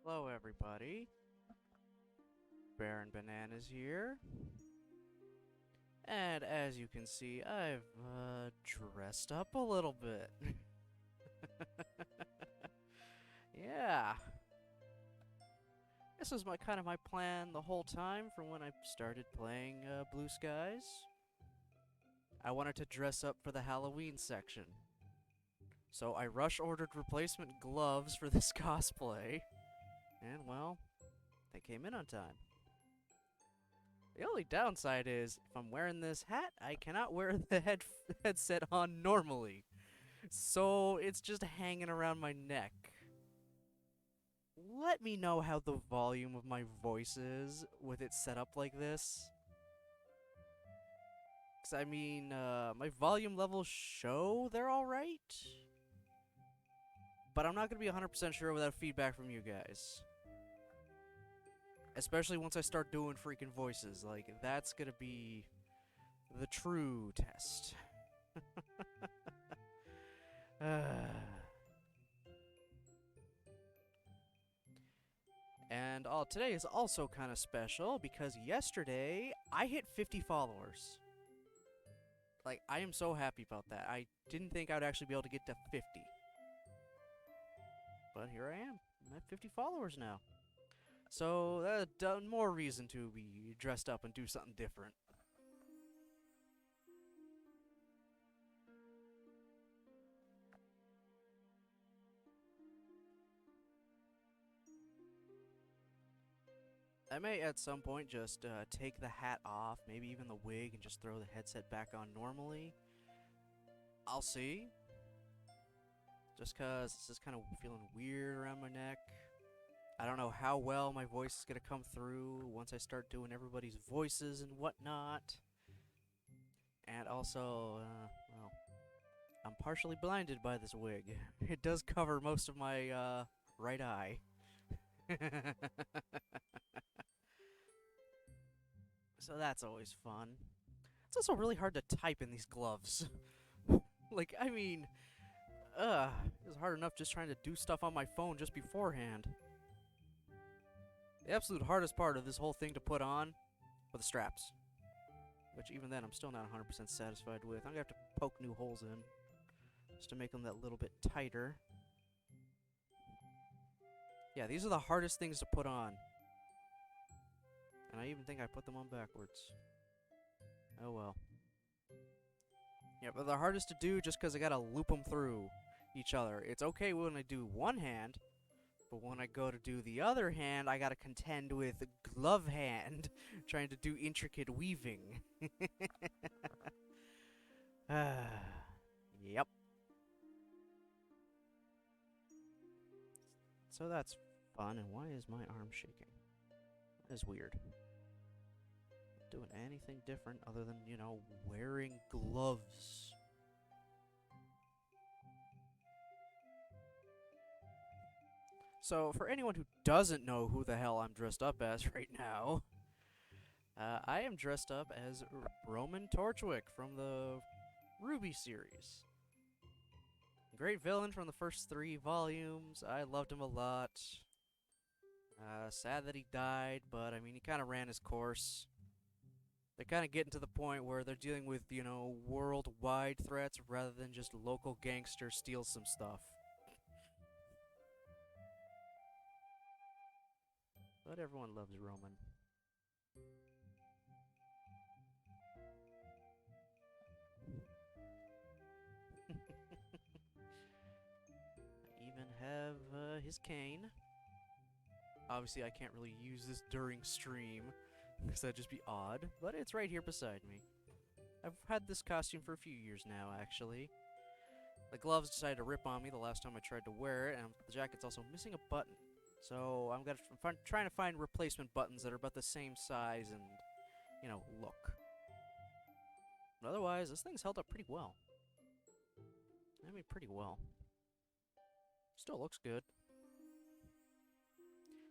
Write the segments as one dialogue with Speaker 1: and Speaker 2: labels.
Speaker 1: Hello everybody, Baron Bananas here, and as you can see, I've dressed up a little bit. Yeah, this was my plan the whole time from when I started playing Blue Skies. I wanted to dress up for the Halloween section, so I rush ordered replacement gloves for this cosplay, and well, they came in on time. The only downside is, if I'm wearing this hat, I cannot wear the headset on normally. So it's just hanging around my neck. Let me know how the volume of my voice is with it set up like this. Because, I mean, my volume levels show they're alright. But I'm not going to be 100% sure without feedback from you guys. Especially once I start doing freaking voices. Like, that's going to be the true test. And today is also kind of special because yesterday I hit 50 followers. Like, I am so happy about that. I didn't think I'd actually be able to get to 50. But here I am. I'm at 50 followers now. So that's more reason to be dressed up and do something different. I may at some point just take the hat off, maybe even the wig, and just throw the headset back on normally. I'll see. Just cause it's just kind of feeling weird around my neck. I don't know how well my voice is gonna come through once I start doing everybody's voices and whatnot. And also, well, I'm partially blinded by this wig. It does cover most of my, right eye. So that's always fun. It's also really hard to type in these gloves. Like, I mean, it was hard enough just trying to do stuff on my phone just beforehand. The absolute hardest part of this whole thing to put on were the straps. Which even then I'm still not 100% satisfied with. I'm gonna have to poke new holes in just to make them that little bit tighter. Yeah, these are the hardest things to put on. And I even think I put them on backwards. Oh well. Yeah, but they're hardest to do just because I gotta loop them through each other. It's okay when I do one hand, but when I go to do the other hand, I gotta contend with glove hand, trying to do intricate weaving. Yep. So that's fun, and why is my arm shaking? That is weird. Not doing anything different other than, you know, wearing gloves. So, for anyone who doesn't know who the hell I'm dressed up as right now, I am dressed up as Roman Torchwick from the Ruby series. Great villain from the first 3 volumes. I loved him a lot. Sad that he died, but I mean, he kind of ran his course. They're kind of getting to the point where they're dealing with, you know, worldwide threats rather than just local gangsters steal some stuff. But everyone loves Roman. I even have his cane. Obviously, I can't really use this during stream, because that'd just be odd, but it's right here beside me. I've had this costume for a few years now, actually. The gloves decided to rip on me the last time I tried to wear it, and the jacket's also missing a button. So I'm trying to find replacement buttons that are about the same size and, you know, look. But otherwise, this thing's held up pretty well. I mean, pretty well. Still looks good.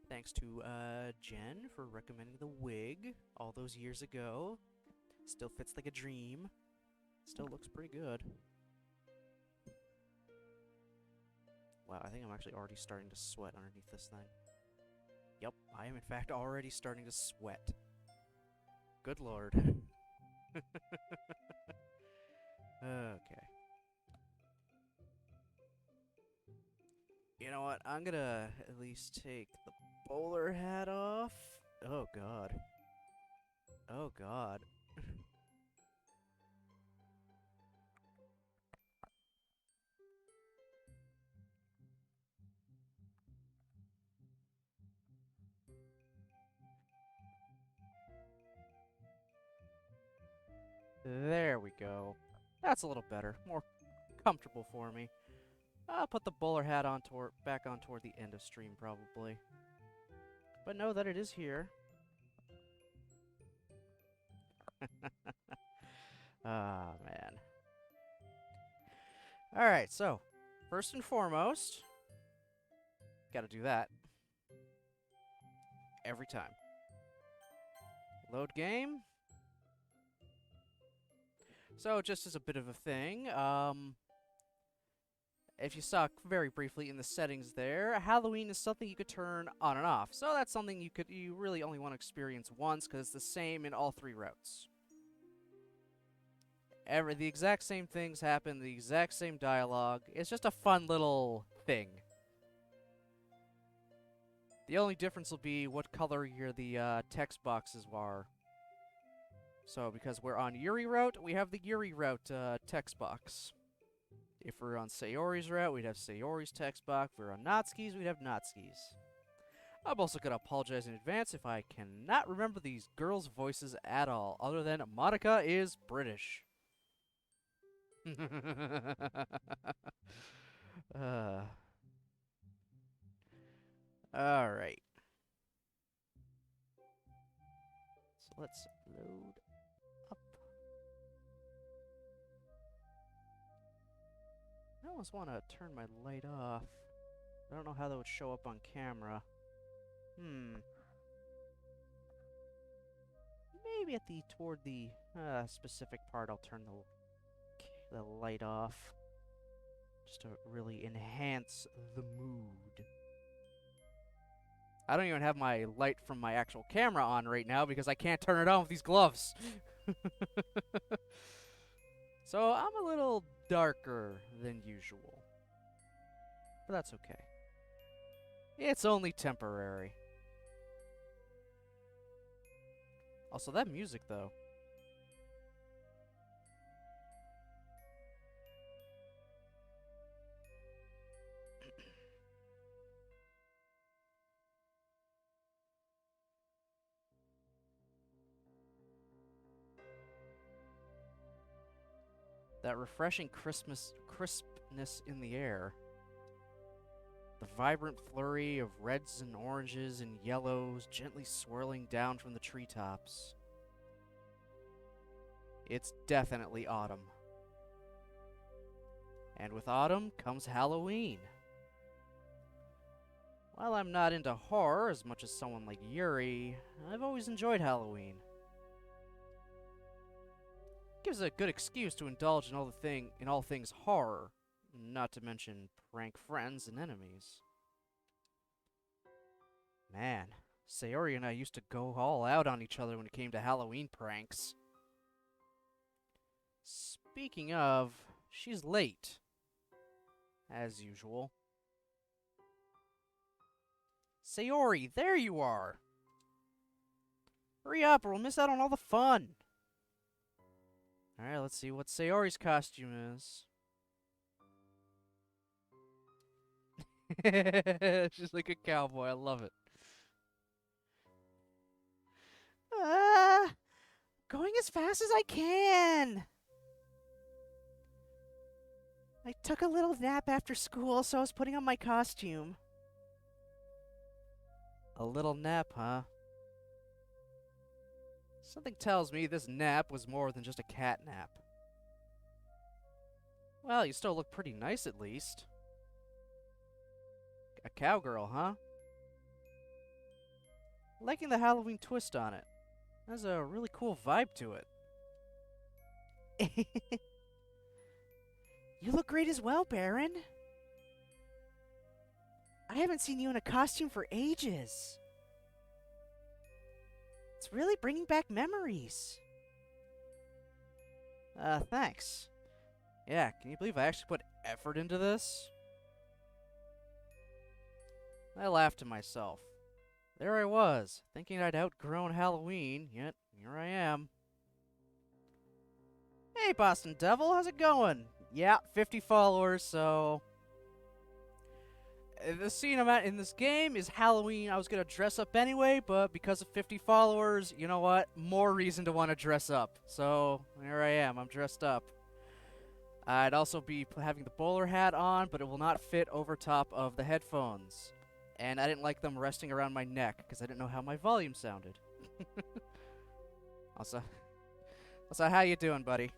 Speaker 1: Thanks to, Jen for recommending the wig all those years ago. Still fits like a dream. Still looks pretty good. Wow, I think I'm actually already starting to sweat underneath this thing. Yep, I am in fact already starting to sweat. Good lord. Okay. You know what? I'm gonna at least take the bowler hat off. Oh god. Oh god. There we go. That's a little better. More comfortable for me. I'll put the bowler hat on back on toward the end of stream, probably. But know that it is here. Ah, man. Alright, so, first and foremost, gotta do that. Every time. Load game. So, just as a bit of a thing, if you saw very briefly in the settings there, Halloween is something you could turn on and off. So that's something you really only want to experience once, because it's the same in all 3 routes. The exact same things happen, the exact same dialogue. It's just a fun little thing. The only difference will be what color the text boxes are. So, because we're on Yuri route, we have the Yuri route text box. If we're on Sayori's route, we'd have Sayori's text box. If we're on Natsuki's, we'd have Natsuki's. I'm also going to apologize in advance if I cannot remember these girls' voices at all, other than Monica is British. Alright. So let's load up. I almost want to turn my light off. I don't know how that would show up on camera. Maybe toward the specific part I'll turn the light off. Just to really enhance the mood. I don't even have my light from my actual camera on right now because I can't turn it on with these gloves. So I'm a little darker than usual. But that's okay. It's only temporary. Also, that music, though. That refreshing crispness in the air. The vibrant flurry of reds and oranges and yellows gently swirling down from the treetops. It's definitely autumn. And with autumn comes Halloween. While I'm not into horror as much as someone like Yuri, I've always enjoyed Halloween. Gives a good excuse to indulge in all things horror, not to mention prank friends and enemies. Man, Sayori and I used to go all out on each other when it came to Halloween pranks. Speaking of, she's late. As usual. Sayori, there you are! Hurry up or we'll miss out on all the fun! Alright, let's see what Sayori's costume is. She's like a cowboy, I love it. Going as fast as I can! I took a little nap after school, so I was putting on my costume. A little nap, huh? Something tells me this nap was more than just a cat nap. Well, you still look pretty nice at least. A cowgirl, huh? Liking the Halloween twist on it. Has a really cool vibe to it. You look great as well, Baron. I haven't seen you in a costume for ages. It's really bringing back memories. Thanks. Yeah, can you believe I actually put effort into this? I laughed to myself. There I was, thinking I'd outgrown Halloween, yet here I am. Hey, Boston Devil, how's it going? Yeah, 50 followers, so... The scene I'm at in this game is Halloween. I was going to dress up anyway, but because of 50 followers, you know what? More reason to want to dress up. So, here I am. I'm dressed up. I'd also be having the bowler hat on, but it will not fit over top of the headphones. And I didn't like them resting around my neck, because I didn't know how my volume sounded. Also, how you doing, buddy?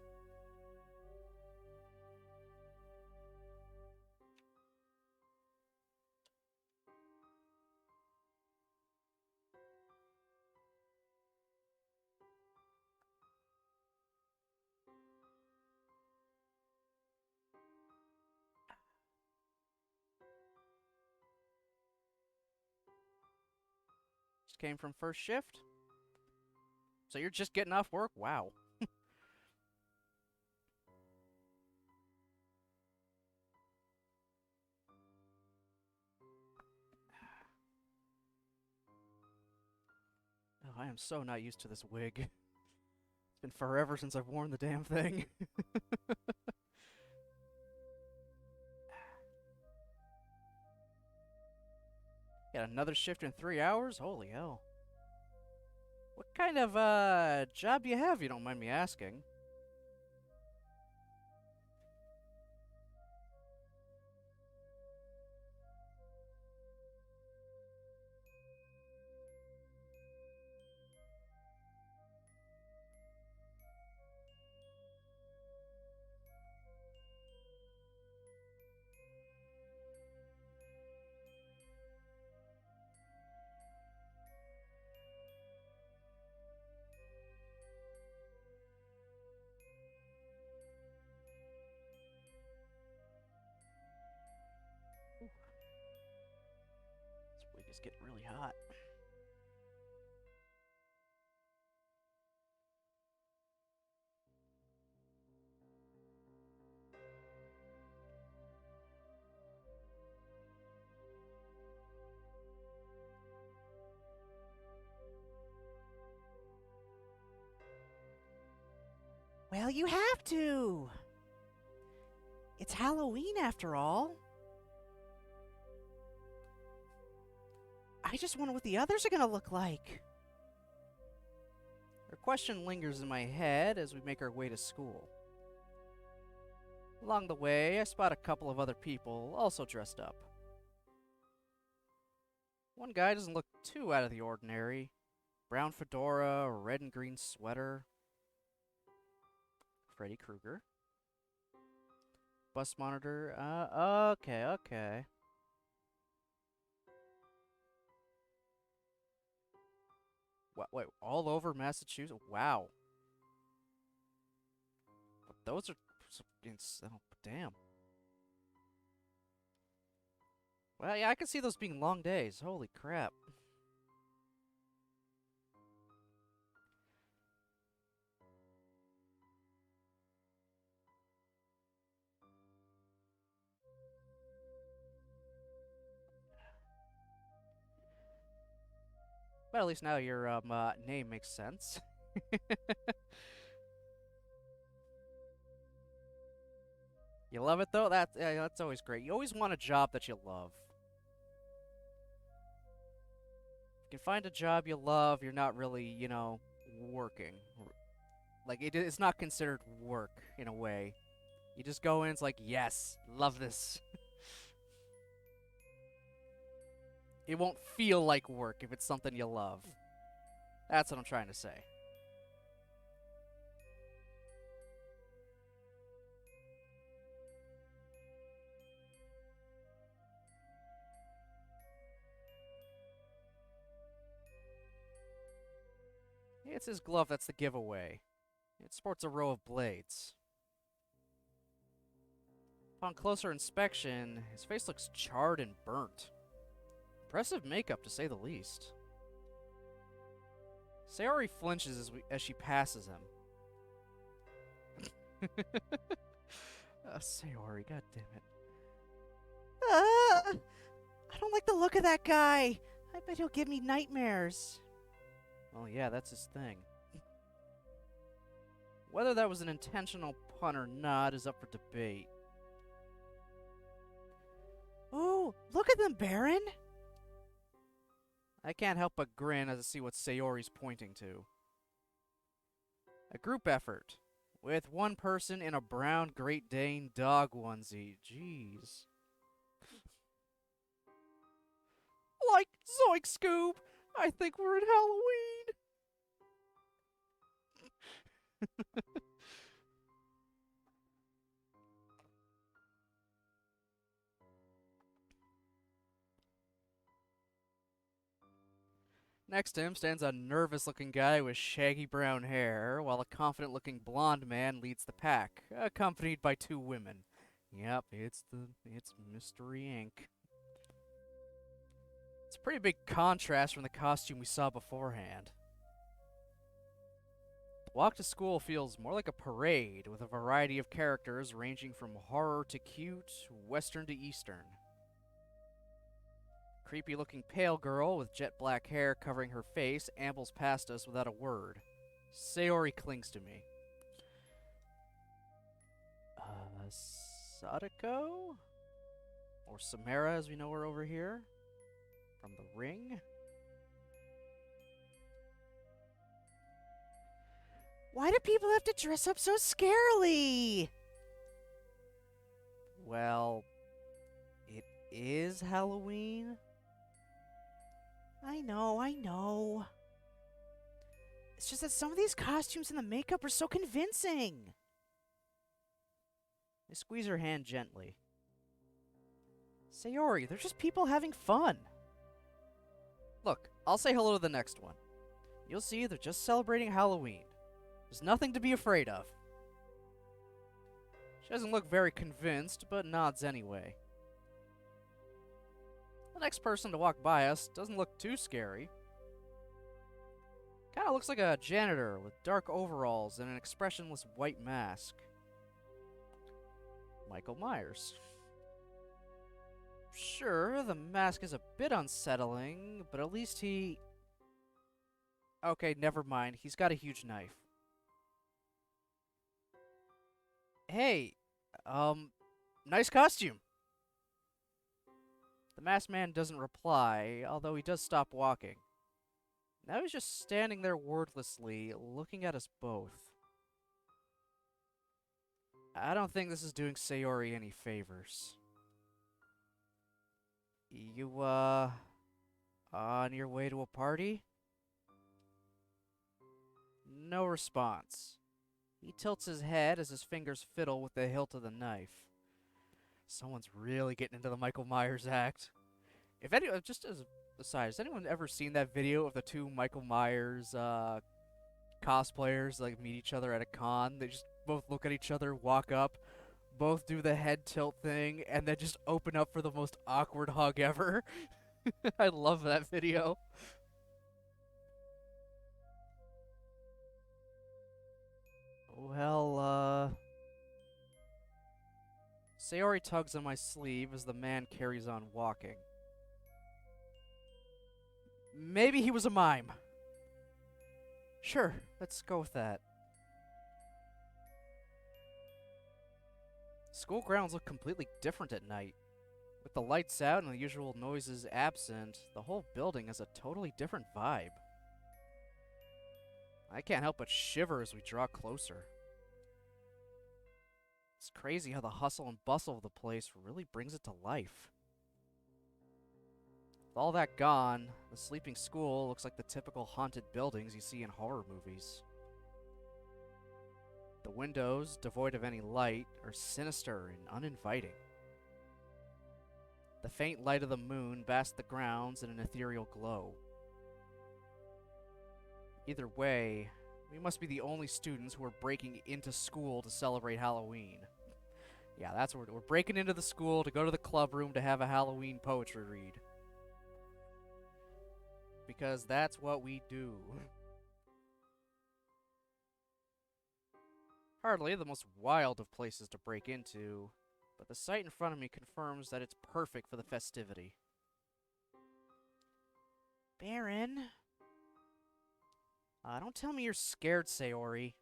Speaker 1: Just came from first shift? So you're just getting off work? Wow. Oh, I am so not used to this wig. It's been forever since I've worn the damn thing. Got another shift in 3 hours? Holy hell. What kind of, job do you have, you don't mind me asking? This wig is getting really hot. Well, you have to! It's Halloween after all. I just wonder what the others are gonna look like. Her question lingers in my head as we make our way to school. Along the way, I spot a couple of other people also dressed up. One guy doesn't look too out of the ordinary. Brown fedora, red and green sweater. Freddy Krueger. Bus monitor. Okay. What? Wait, all over Massachusetts? Wow. But those are... Oh, damn. Well, yeah, I can see those being long days. Holy crap. But at least now your name makes sense. You love it though? That's always great. You always want a job that you love. If you can find a job you love, you're not really, you know, working. Like, it's not considered work, in a way. You just go in, it's like, yes, love this. It won't feel like work if it's something you love. That's what I'm trying to say. It's his glove that's the giveaway. It sports a row of blades. Upon closer inspection, his face looks charred and burnt. Impressive makeup, to say the least. Sayori flinches as she passes him. Sayori, god damn it. I don't like the look of that guy. I bet he'll give me nightmares. Well, yeah, that's his thing. Whether that was an intentional pun or not is up for debate. Oh, look at them, Baron! I can't help but grin as I see what Sayori's pointing to. A group effort, with one person in a brown Great Dane dog onesie. Jeez. Like, Zoink Scoob! I think we're in Halloween! Next to him stands a nervous-looking guy with shaggy brown hair, while a confident-looking blonde man leads the pack, accompanied by two women. Yep, it's Mystery Inc. It's a pretty big contrast from the costume we saw beforehand. The walk to school feels more like a parade, with a variety of characters ranging from horror to cute, western to eastern. Creepy-looking pale girl with jet black hair covering her face ambles past us without a word. Sayori clings to me. Sadako? Or Samara as we know her over here? From The Ring? Why do people have to dress up so scarily? Well, it is Halloween. I know. It's just that some of these costumes and the makeup are so convincing. I squeeze her hand gently. Sayori, they're just people having fun. Look, I'll say hello to the next one. You'll see they're just celebrating Halloween. There's nothing to be afraid of. She doesn't look very convinced, but nods anyway. The next person to walk by us doesn't look too scary. Kinda looks like a janitor with dark overalls and an expressionless white mask. Michael Myers. Sure, the mask is a bit unsettling, but at least he... Okay, never mind. He's got a huge knife. Hey, nice costume. The masked man doesn't reply, although he does stop walking. Now he's just standing there wordlessly, looking at us both. I don't think this is doing Sayori any favors. You, on your way to a party? No response. He tilts his head as his fingers fiddle with the hilt of the knife. Someone's really getting into the Michael Myers act. If anyone, just as an aside, has anyone ever seen that video of the two Michael Myers cosplayers like meet each other at a con? They just both look at each other, walk up, both do the head tilt thing, and then just open up for the most awkward hug ever. I love that video. Well, Sayori tugs on my sleeve as the man carries on walking. Maybe he was a mime. Sure, let's go with that. School grounds look completely different at night. With the lights out and the usual noises absent, the whole building has a totally different vibe. I can't help but shiver as we draw closer. It's crazy how the hustle and bustle of the place really brings it to life. With all that gone, the sleeping school looks like the typical haunted buildings you see in horror movies. The windows, devoid of any light, are sinister and uninviting. The faint light of the moon basks the grounds in an ethereal glow. Either way, we must be the only students who are breaking into school to celebrate Halloween. Yeah, that's what we're breaking into the school to go to the club room to have a Halloween poetry read. Because that's what we do. Hardly the most wild of places to break into, but the sight in front of me confirms that it's perfect for the festivity. Baron? Don't tell me you're scared, Sayori.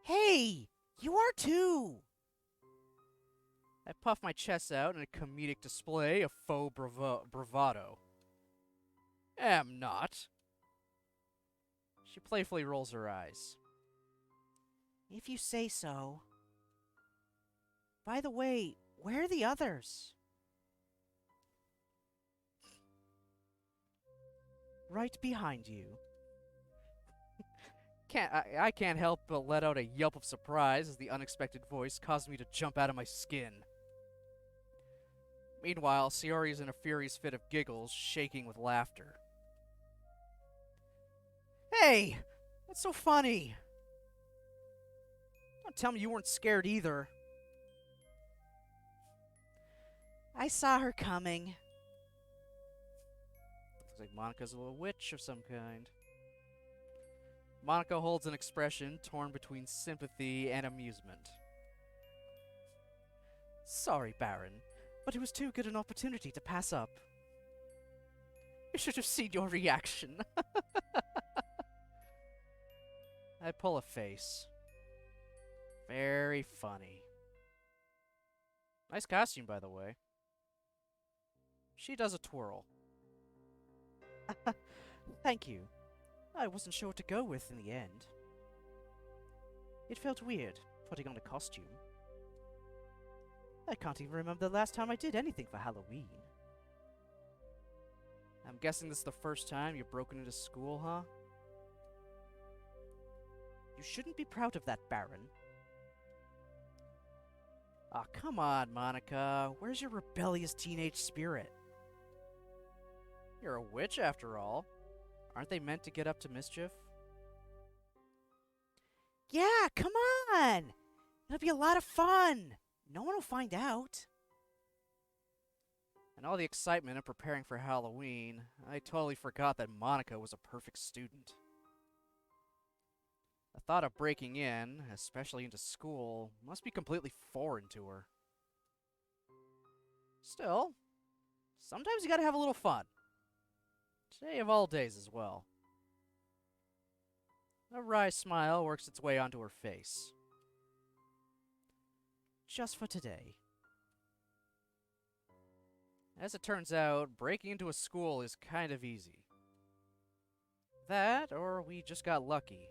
Speaker 1: Hey! You are too! I puff my chest out in a comedic display of faux bravado. Am not. She playfully rolls her eyes. If you say so. By the way, where are the others? Right behind you. I can't help but let out a yelp of surprise as the unexpected voice caused me to jump out of my skin. Meanwhile, Sayori is in a furious fit of giggles, shaking with laughter. Hey! What's so funny? Don't tell me you weren't scared either. I saw her coming. Looks like Monika's a little witch of some kind. Monika holds an expression torn between sympathy and amusement. Sorry, Baron, but it was too good an opportunity to pass up. You should have seen your reaction. I pull a face. Very funny. Nice costume, by the way. She does a twirl. Thank you. I wasn't sure what to go with in the end. It felt weird, putting on a costume. I can't even remember the last time I did anything for Halloween. I'm guessing this is the first time you've broken into school, huh? You shouldn't be proud of that, Baron. Aw, come on, Monika. Where's your rebellious teenage spirit? You're a witch, after all. Aren't they meant to get up to mischief? Yeah, come on! It'll be a lot of fun! No one will find out. In all the excitement of preparing for Halloween, I totally forgot that Monika was a perfect student. The thought of breaking in, especially into school, must be completely foreign to her. Still, sometimes you gotta have a little fun. Today of all days as well. A wry smile works its way onto her face. Just for today. As it turns out, breaking into a school is kind of easy. That, or we just got lucky.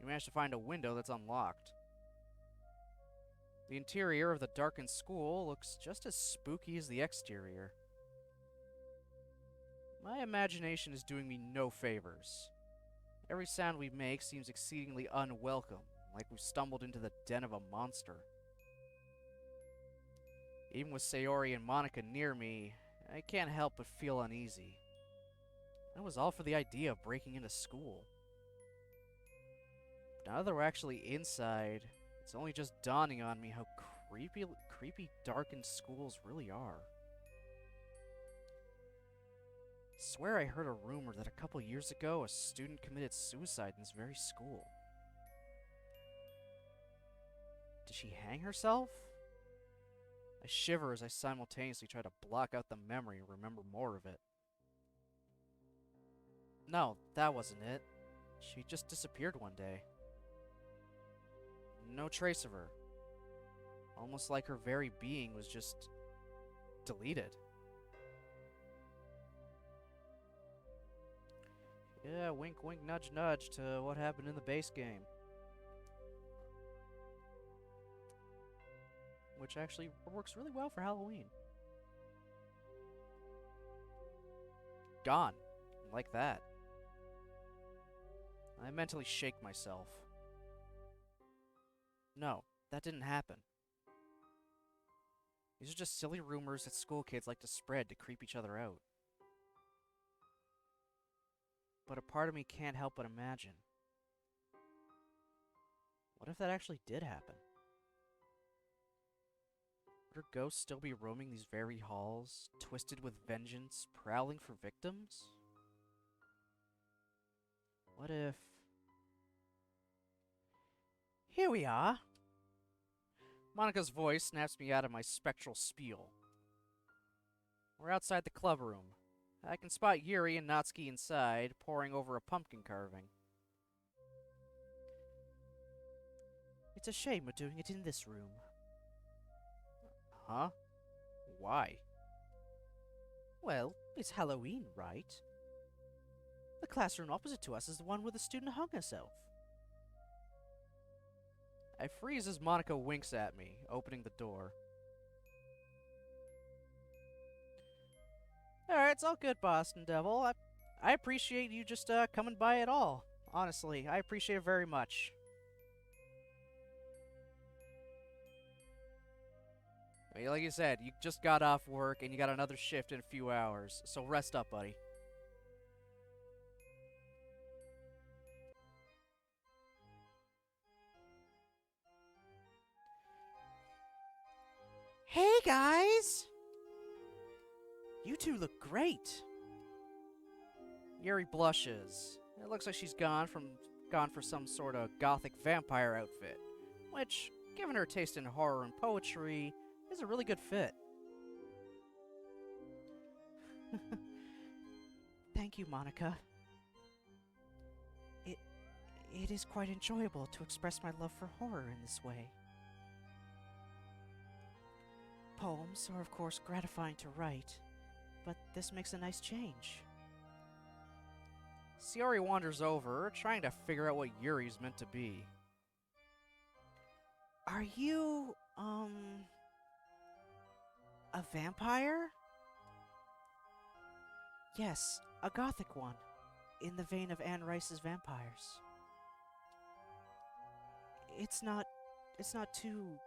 Speaker 1: We managed to find a window that's unlocked. The interior of the darkened school looks just as spooky as the exterior. My imagination is doing me no favors. Every sound we make seems exceedingly unwelcome, like we've stumbled into the den of a monster. Even with Sayori and Monika near me, I can't help but feel uneasy. That was all for the idea of breaking into school. But now that we're actually inside, it's only just dawning on me how creepy darkened schools really are. I swear I heard a rumor that a couple years ago a student committed suicide in this very school. Did she hang herself? I shiver as I simultaneously try to block out the memory and remember more of it. No, that wasn't it. She just disappeared one day. No trace of her. Almost like her very being was just deleted. Yeah, wink wink nudge nudge to what happened in the base game. Which actually works really well for Halloween. Gone. Like that. I mentally shake myself. No, that didn't happen. These are just silly rumors that school kids like to spread to creep each other out. But a part of me can't help but imagine. What if that actually did happen? Would her ghost still be roaming these very halls, twisted with vengeance, prowling for victims? What if... Here we are. Monika's voice snaps me out of my spectral spiel. We're outside the club room. I can spot Yuri and Natsuki inside, poring over a pumpkin carving. It's a shame we're doing it in this room. Huh? Why? Well, it's Halloween, right? The classroom opposite to us is the one where the student hung herself. I freeze as Monika winks at me, opening the door. Alright, it's all good, Boston Devil. I appreciate you just coming by at all. Honestly, I appreciate it very much. I mean, like you said, you just got off work and you got another shift in a few hours, so rest up, buddy. Hey, guys! You two look great. Yuri blushes. It looks like she's gone for some sort of gothic vampire outfit, which, given her taste in horror and poetry, is a really good fit. Thank you, Monika. It is quite enjoyable to express my love for horror in this way. Poems are, of course, gratifying to write, but this makes a nice change. Sayori wanders over, trying to figure out what Yuri's meant to be. Are you, a vampire? Yes, a gothic one, in the vein of Anne Rice's vampires. It's not too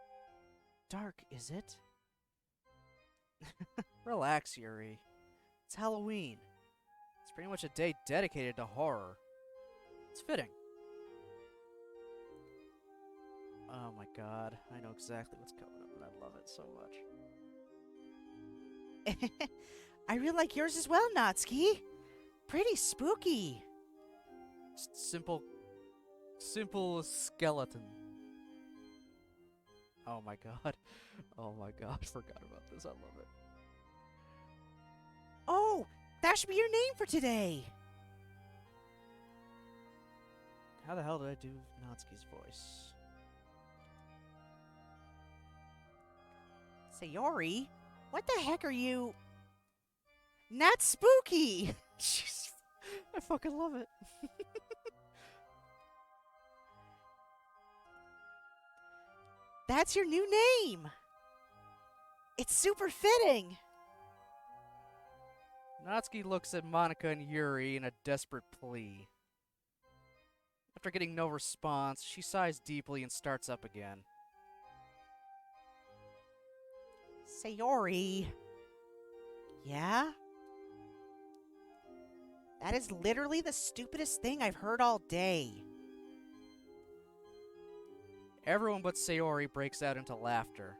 Speaker 1: dark, is it? Relax, Yuri. It's Halloween. It's pretty much a day dedicated to horror. It's fitting. Oh my god, I know exactly what's coming up and I love it so much. I really like yours as well, Natsuki. Pretty spooky. Simple skeleton. Oh my god. Oh my god, forgot about this. I love it. Oh, that should be your name for today. How the hell did I do Natsuki's voice? Sayori, what the heck are you? Not spooky. Jeez, I fucking love it. That's your new name. It's super fitting. Natsuki looks at Monika and Yuri in a desperate plea. After getting no response, she sighs deeply and starts up again. Sayori. Yeah? That is literally the stupidest thing I've heard all day. Everyone but Sayori breaks out into laughter.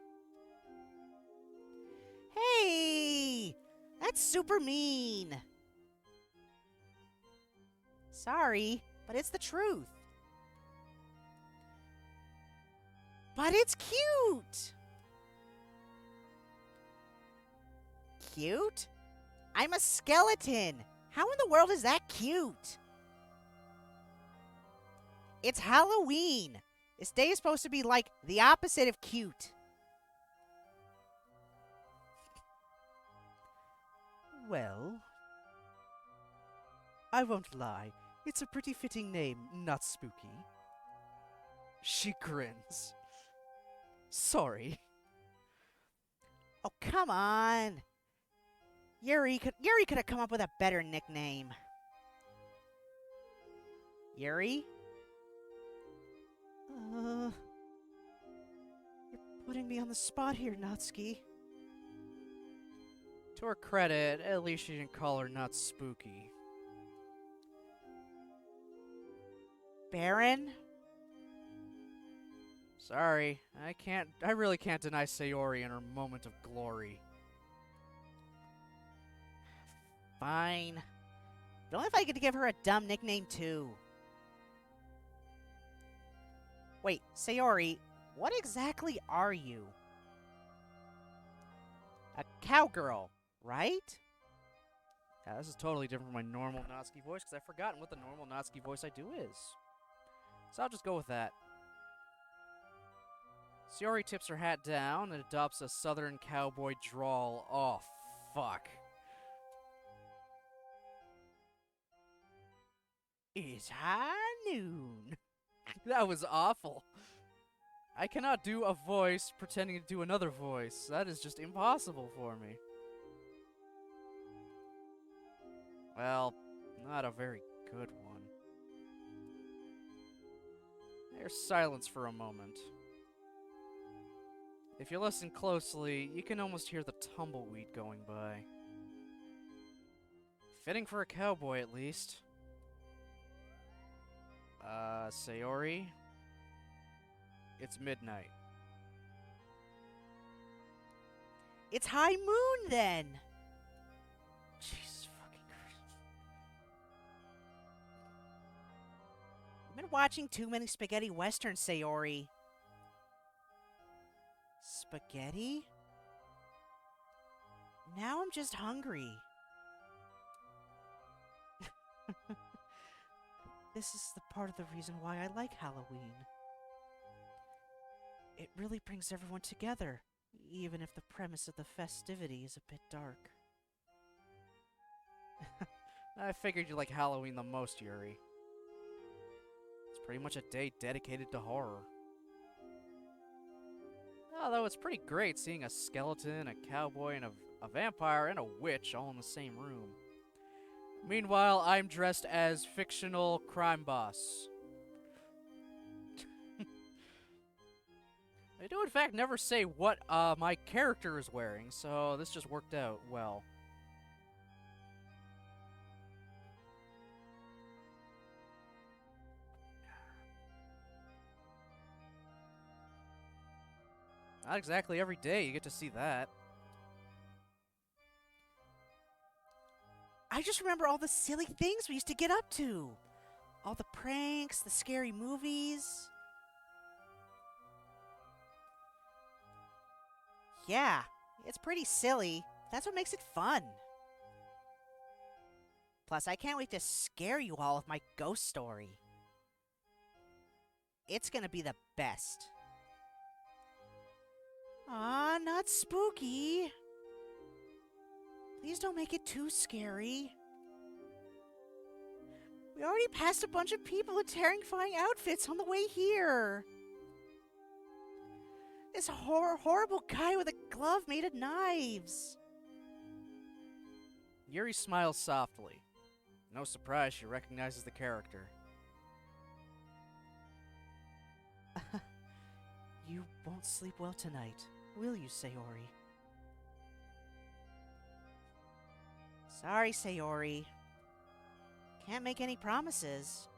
Speaker 1: Hey! That's super mean! Sorry, but it's the truth. But it's cute! Cute? I'm a skeleton! How in the world is that cute? It's Halloween! This day is supposed to be like the opposite of cute. Well, I won't lie. It's a pretty fitting name, not spooky. She grins. Sorry. Oh, come on. Yuri could have come up with a better nickname. Yuri? You're putting me on the spot here, Natsuki. To her credit, at least she didn't call her not spooky. Baron? Sorry, I really can't deny Sayori in her moment of glory. Fine. But only if I could give her a dumb nickname too.
Speaker 2: Wait, Sayori, what exactly are you? A cowgirl, right?
Speaker 1: Yeah, this is totally different from my normal Natsuki voice, because I've forgotten what the normal Natsuki voice I do is. So I'll just go with that. Sayori tips her hat down and adopts a southern cowboy drawl. Oh, fuck.
Speaker 2: It's high noon.
Speaker 1: That was awful. I cannot do a voice pretending to do another voice. That is just impossible for me. Well, not a very good one. There's silence for a moment. If you listen closely, you can almost hear the tumbleweed going by. Fitting for a cowboy, at least. Sayori? It's midnight.
Speaker 2: It's high moon then.
Speaker 1: Jesus fucking Christ.
Speaker 2: I've been watching too many spaghetti westerns, Sayori. Spaghetti? Now I'm just hungry. This is the part of the reason why I like Halloween. It really brings everyone together, even if the premise of the festivity is a bit dark.
Speaker 1: I figured you like Halloween the most, Yuri. It's pretty much a day dedicated to horror. Although it's pretty great seeing a skeleton, a cowboy, and a vampire, and a witch all in the same room. Meanwhile, I'm dressed as fictional crime boss. I do, in fact, never say what my character is wearing, so this just worked out well. Not exactly every day you get to see that.
Speaker 2: I just remember all the silly things we used to get up to. All the pranks, the scary movies. Yeah, it's pretty silly. That's what makes it fun. Plus, I can't wait to scare you all with my ghost story. It's gonna be the best. Aw, not spooky. Please don't make it too scary. We already passed a bunch of people in terrifying outfits on the way here. This horrible guy with a glove made of knives.
Speaker 1: Yuri smiles softly. No surprise she recognizes the character.
Speaker 2: You won't sleep well tonight, will you, Sayori? Sorry, Sayori. Can't make any promises.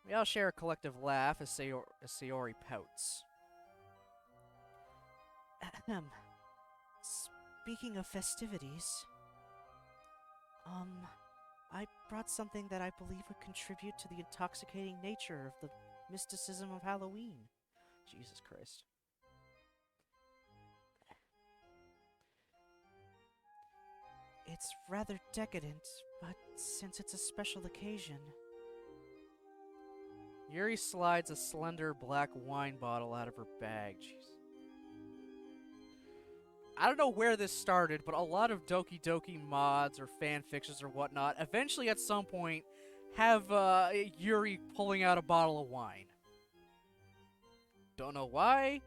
Speaker 1: We all share a collective laugh as Sayori pouts.
Speaker 2: Ahem. Speaking of festivities, I brought something that I believe would contribute to the intoxicating nature of the mysticism of Halloween.
Speaker 1: Jesus Christ.
Speaker 2: It's rather decadent, but since it's a special occasion...
Speaker 1: Yuri slides a slender black wine bottle out of her bag. Jeez. I don't know where this started, but a lot of Doki Doki mods or fan fictions or whatnot eventually at some point have Yuri pulling out a bottle of wine. Don't know why,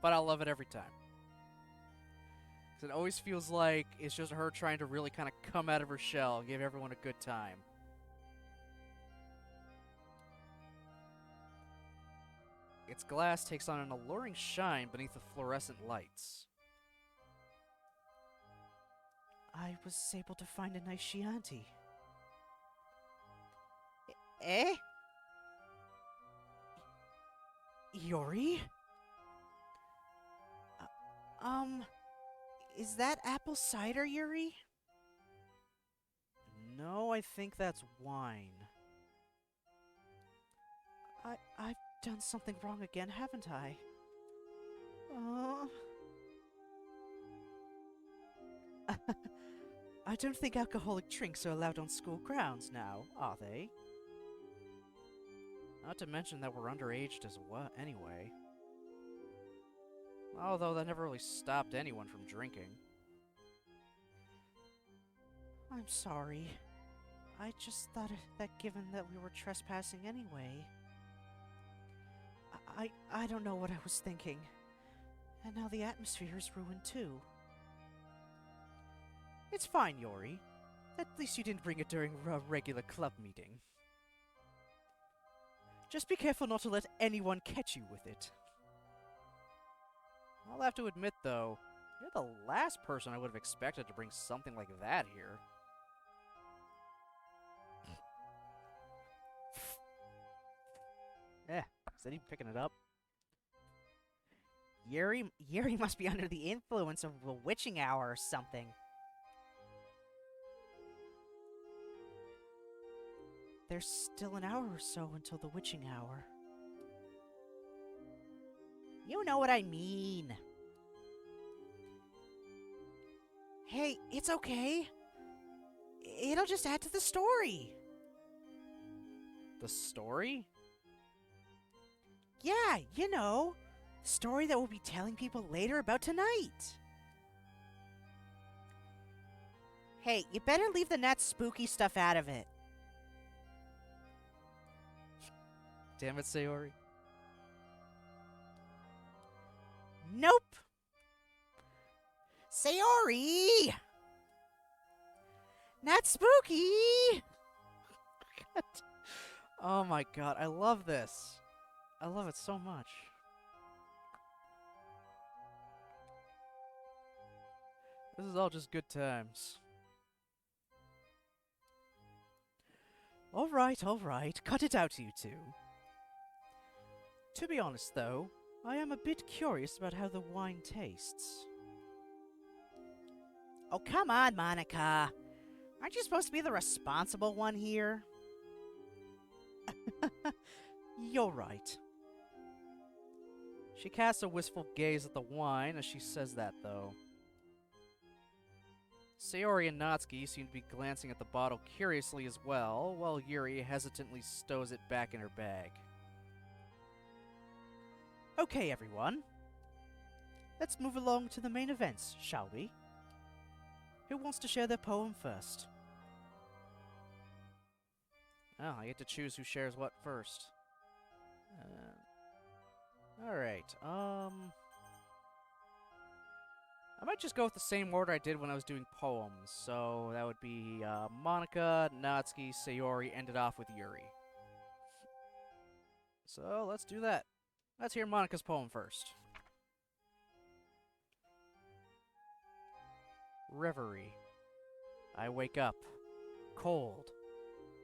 Speaker 1: but I love it every time. 'Cause it always feels like it's just her trying to really kind of come out of her shell and give everyone a good time. Its glass takes on an alluring shine beneath the fluorescent lights.
Speaker 2: I was able to find a nice Chianti. Eh? Yori? Is that apple cider, Yuri?
Speaker 1: No, I think that's wine.
Speaker 2: I've done something wrong again, haven't I? Uh... I don't think alcoholic drinks are allowed on school grounds now, are they? Not to mention that we're underaged as well, anyway. Although that never really stopped anyone from drinking. I'm sorry. I just thought that given that we were trespassing anyway... I don't know what I was thinking. And now the atmosphere is ruined too. It's fine, Yori. At least you didn't bring it during a regular club meeting. Just be careful not to let anyone catch you with it. I'll have to admit, though, you're the last person I would have expected to bring something like that here. Is that even picking it up? Yuri must be under the influence of a witching hour or something. There's still an hour or so until the witching hour. You know what I mean. Hey, it's okay. It'll just add to the story. The story? Yeah, you know. The story that we'll be telling people later about tonight. Hey, you better leave the net spooky stuff out of it. Damn it, Sayori. Nope. Sayori! Not spooky! Oh my god, I love this. I love it so much. This is all just good times. Alright. Cut it out, you two. To be honest, though, I am a bit curious about how the wine tastes. Oh, come on, Monica. Aren't you supposed to be the responsible one here? You're right. She casts a wistful gaze at the wine as she says that, though. Sayori and Natsuki seem to be glancing at the bottle curiously as well, while Yuri hesitantly stows it back in her bag. Okay, everyone. Let's move along to the main events, shall we? Who wants to share their poem first? Oh, I get to choose who shares what first. Alright, I might just go with the same order I did when I was doing poems. So that would be Monica, Natsuki, Sayori, ended off with Yuri. So let's do that. Let's hear Monica's poem first. Reverie. I wake up. Cold.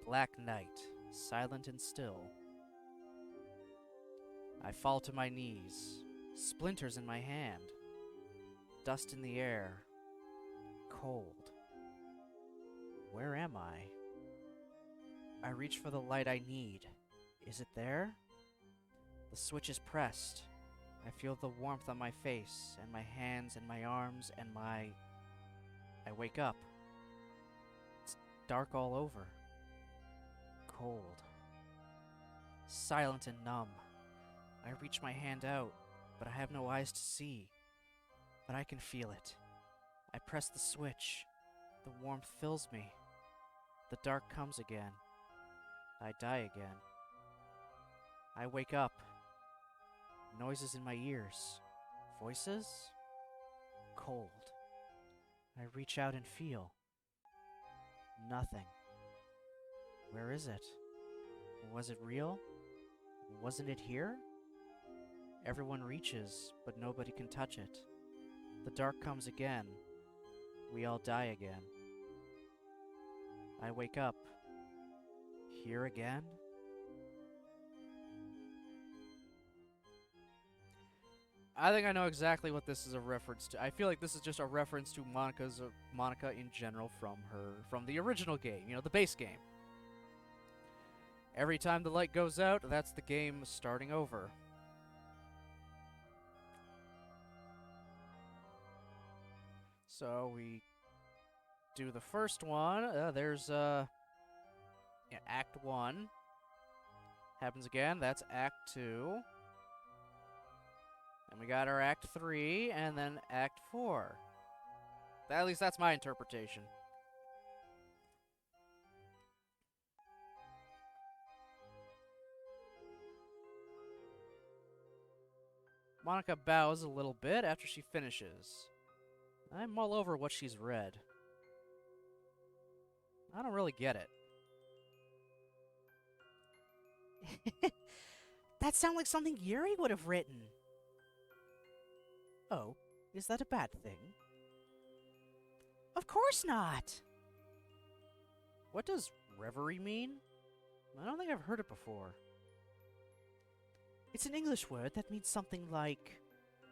Speaker 2: Black night. Silent and still. I fall to my knees. Splinters in my hand. Dust in the air. Cold. Where am I? I reach for the light I need. Is it there? The switch is pressed. I feel the warmth on my face, and my hands, and my arms, and my... I wake up. It's dark all over. Cold. Silent and numb. I reach my hand out, but I have no eyes to see. But I can feel it. I press the switch. The warmth fills me. The dark comes again. I die again. I wake up. Noises in my ears. Voices? Cold. I reach out and feel. Nothing. Where is it? Was it real? Wasn't it here? Everyone reaches, but nobody can touch it. The dark comes again. We all die again. I wake up. Here again? I think I know exactly what this is a reference to. I feel like this is just a reference to Monica in general from the original game, you know, the base game. Every time the light goes out, that's the game starting over. So we do the first one. There's Act 1. Happens again. That's Act 2. And we got our Act 3, and then Act 4. At least that's my interpretation. Monica bows a little bit after she finishes. I'm all over what she's read. I don't really get it.
Speaker 3: That sounds like something Yuri would have written.
Speaker 2: Oh, is that a bad thing?
Speaker 3: Of course not.
Speaker 2: What does reverie mean? I don't think I've heard it before.
Speaker 3: It's an English word that means something like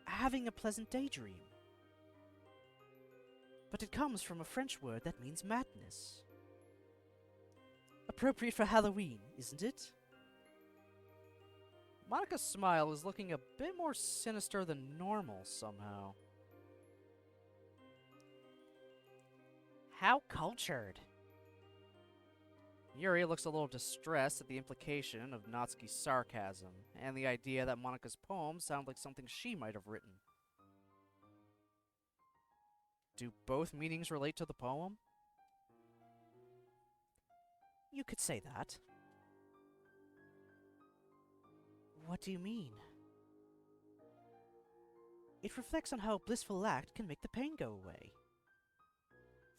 Speaker 3: having a pleasant daydream. But it comes from a French word that means madness. Appropriate for Halloween, isn't it?
Speaker 2: Monica's smile is looking a bit more sinister than normal somehow.
Speaker 3: How cultured.
Speaker 2: Yuri looks a little distressed at the implication of Natsuki's sarcasm, and the idea that Monica's poems sound like something she might have written. Do both meanings relate to the poem?
Speaker 3: You could say that. What do you mean? It reflects on how a blissful act can make the pain go away.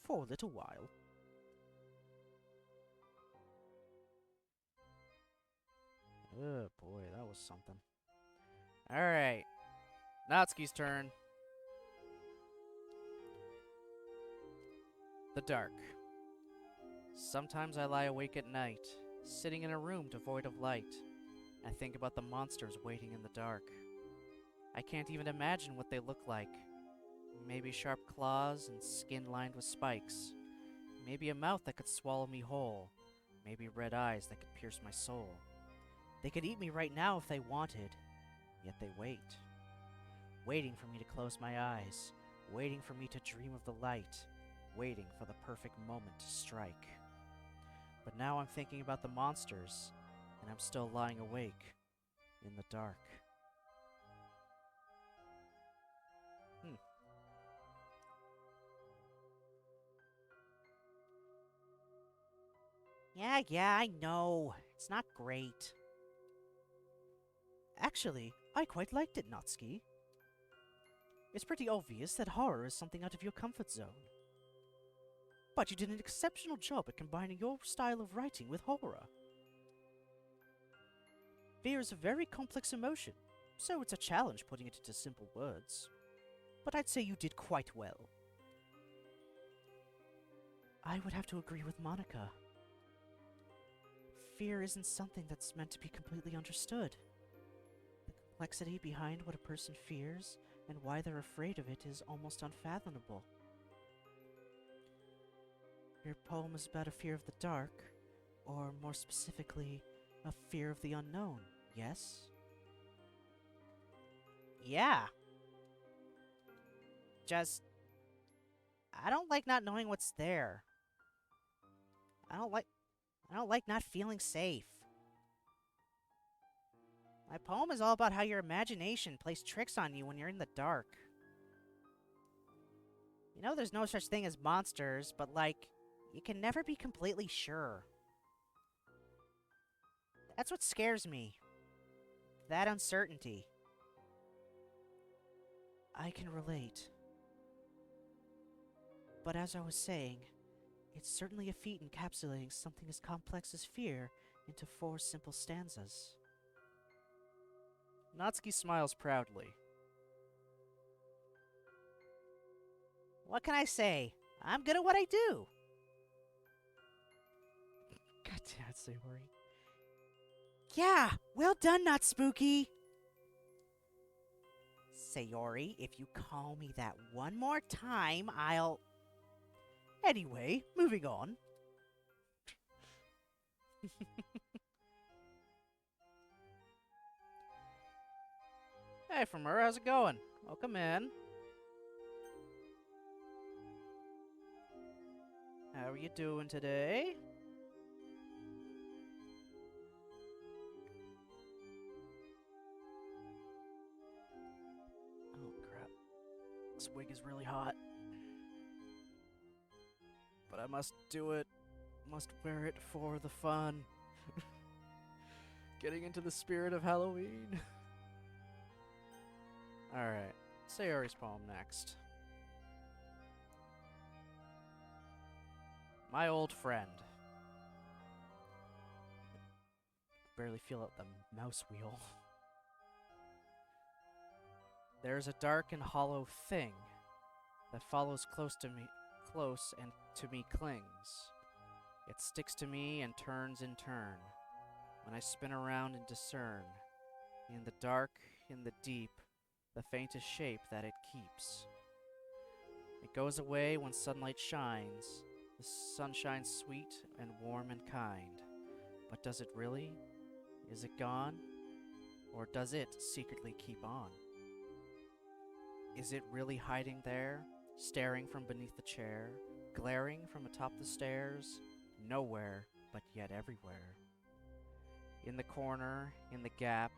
Speaker 3: For a little while.
Speaker 2: Oh boy, that was something. Alright. Natsuki's turn. The dark. Sometimes I lie awake at night, sitting in a room devoid of light. I think about the monsters waiting in the dark. I can't even imagine what they look like. Maybe sharp claws and skin lined with spikes. Maybe a mouth that could swallow me whole. Maybe red eyes that could pierce my soul. They could eat me right now if they wanted. Yet they wait. Waiting for me to close my eyes. Waiting for me to dream of the light. Waiting for the perfect moment to strike. But now I'm thinking about the monsters, and I'm still lying awake in the dark.
Speaker 3: Yeah, I know. It's not great. Actually, I quite liked it, Natsuki. It's pretty obvious that horror is something out of your comfort zone. But you did an exceptional job at combining your style of writing with horror. Fear is a very complex emotion, so it's a challenge putting it into simple words. But I'd say you did quite well. I would have to agree with Monica. Fear isn't something that's meant to be completely understood. The complexity behind what a person fears and why they're afraid of it is almost unfathomable. Your poem is about a fear of the dark, or more specifically, a fear of the unknown, yes? Yeah. I don't like not knowing what's there. I don't like not feeling safe. My poem is all about how your imagination plays tricks on you when you're in the dark. You know there's no such thing as monsters, but you can never be completely sure. That's what scares me. That uncertainty. I can relate. But as I was saying, it's certainly a feat encapsulating something as complex as fear into 4 simple stanzas.
Speaker 2: Natsuki smiles proudly.
Speaker 3: What can I say? I'm good at what I do. God damn it, Sayori. Yeah, well done, not spooky. Sayori, if you call me that one more time, I'll... Anyway, moving on.
Speaker 2: Hey, Femur, how's it going? Welcome in. How are you doing today? Oh, crap. This wig is really hot. But I must do it. Must wear it for the fun. Getting into the spirit of Halloween. Alright. Sayori's poem next. My old friend. Barely feel out the mouse wheel. There's a dark and hollow thing that follows close and to me clings. It sticks to me and turns in turn. When I spin around and discern, in the dark, in the deep, the faintest shape that it keeps. It goes away when sunlight shines. The sun shines sweet and warm and kind. But does it really? Is it gone? Or does it secretly keep on? Is it really hiding there, staring from beneath the chair, glaring from atop the stairs? Nowhere, but yet everywhere. In the corner, in the gap,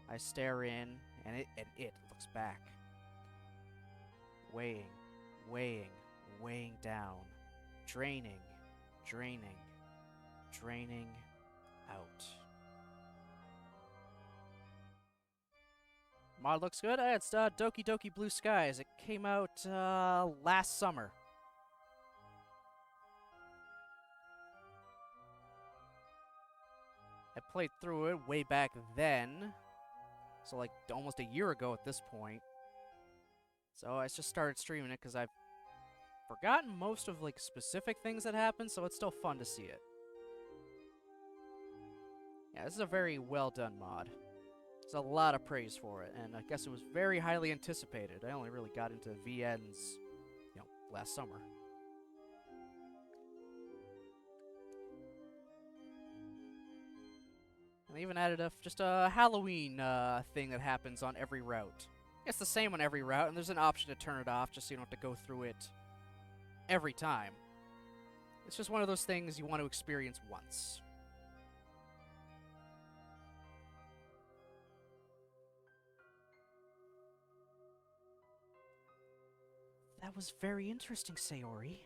Speaker 2: I stare in, and it looks back. Weighing, weighing, weighing down. Draining, draining, draining out. Mod looks good. It's Doki Doki Blue Skies. It came out last summer. I played through it way back then. So like almost a year ago at this point. So I just started streaming it because I've forgotten most of like specific things that happened, so it's still fun to see it. Yeah, this is a very well done mod. There's a lot of praise for it, and I guess it was very highly anticipated. I only really got into VNs, last summer. And they even added just a Halloween thing that happens on every route. It's the same on every route, and there's an option to turn it off just so you don't have to go through it every time. It's just one of those things you want to experience once.
Speaker 3: That was very interesting, Sayori.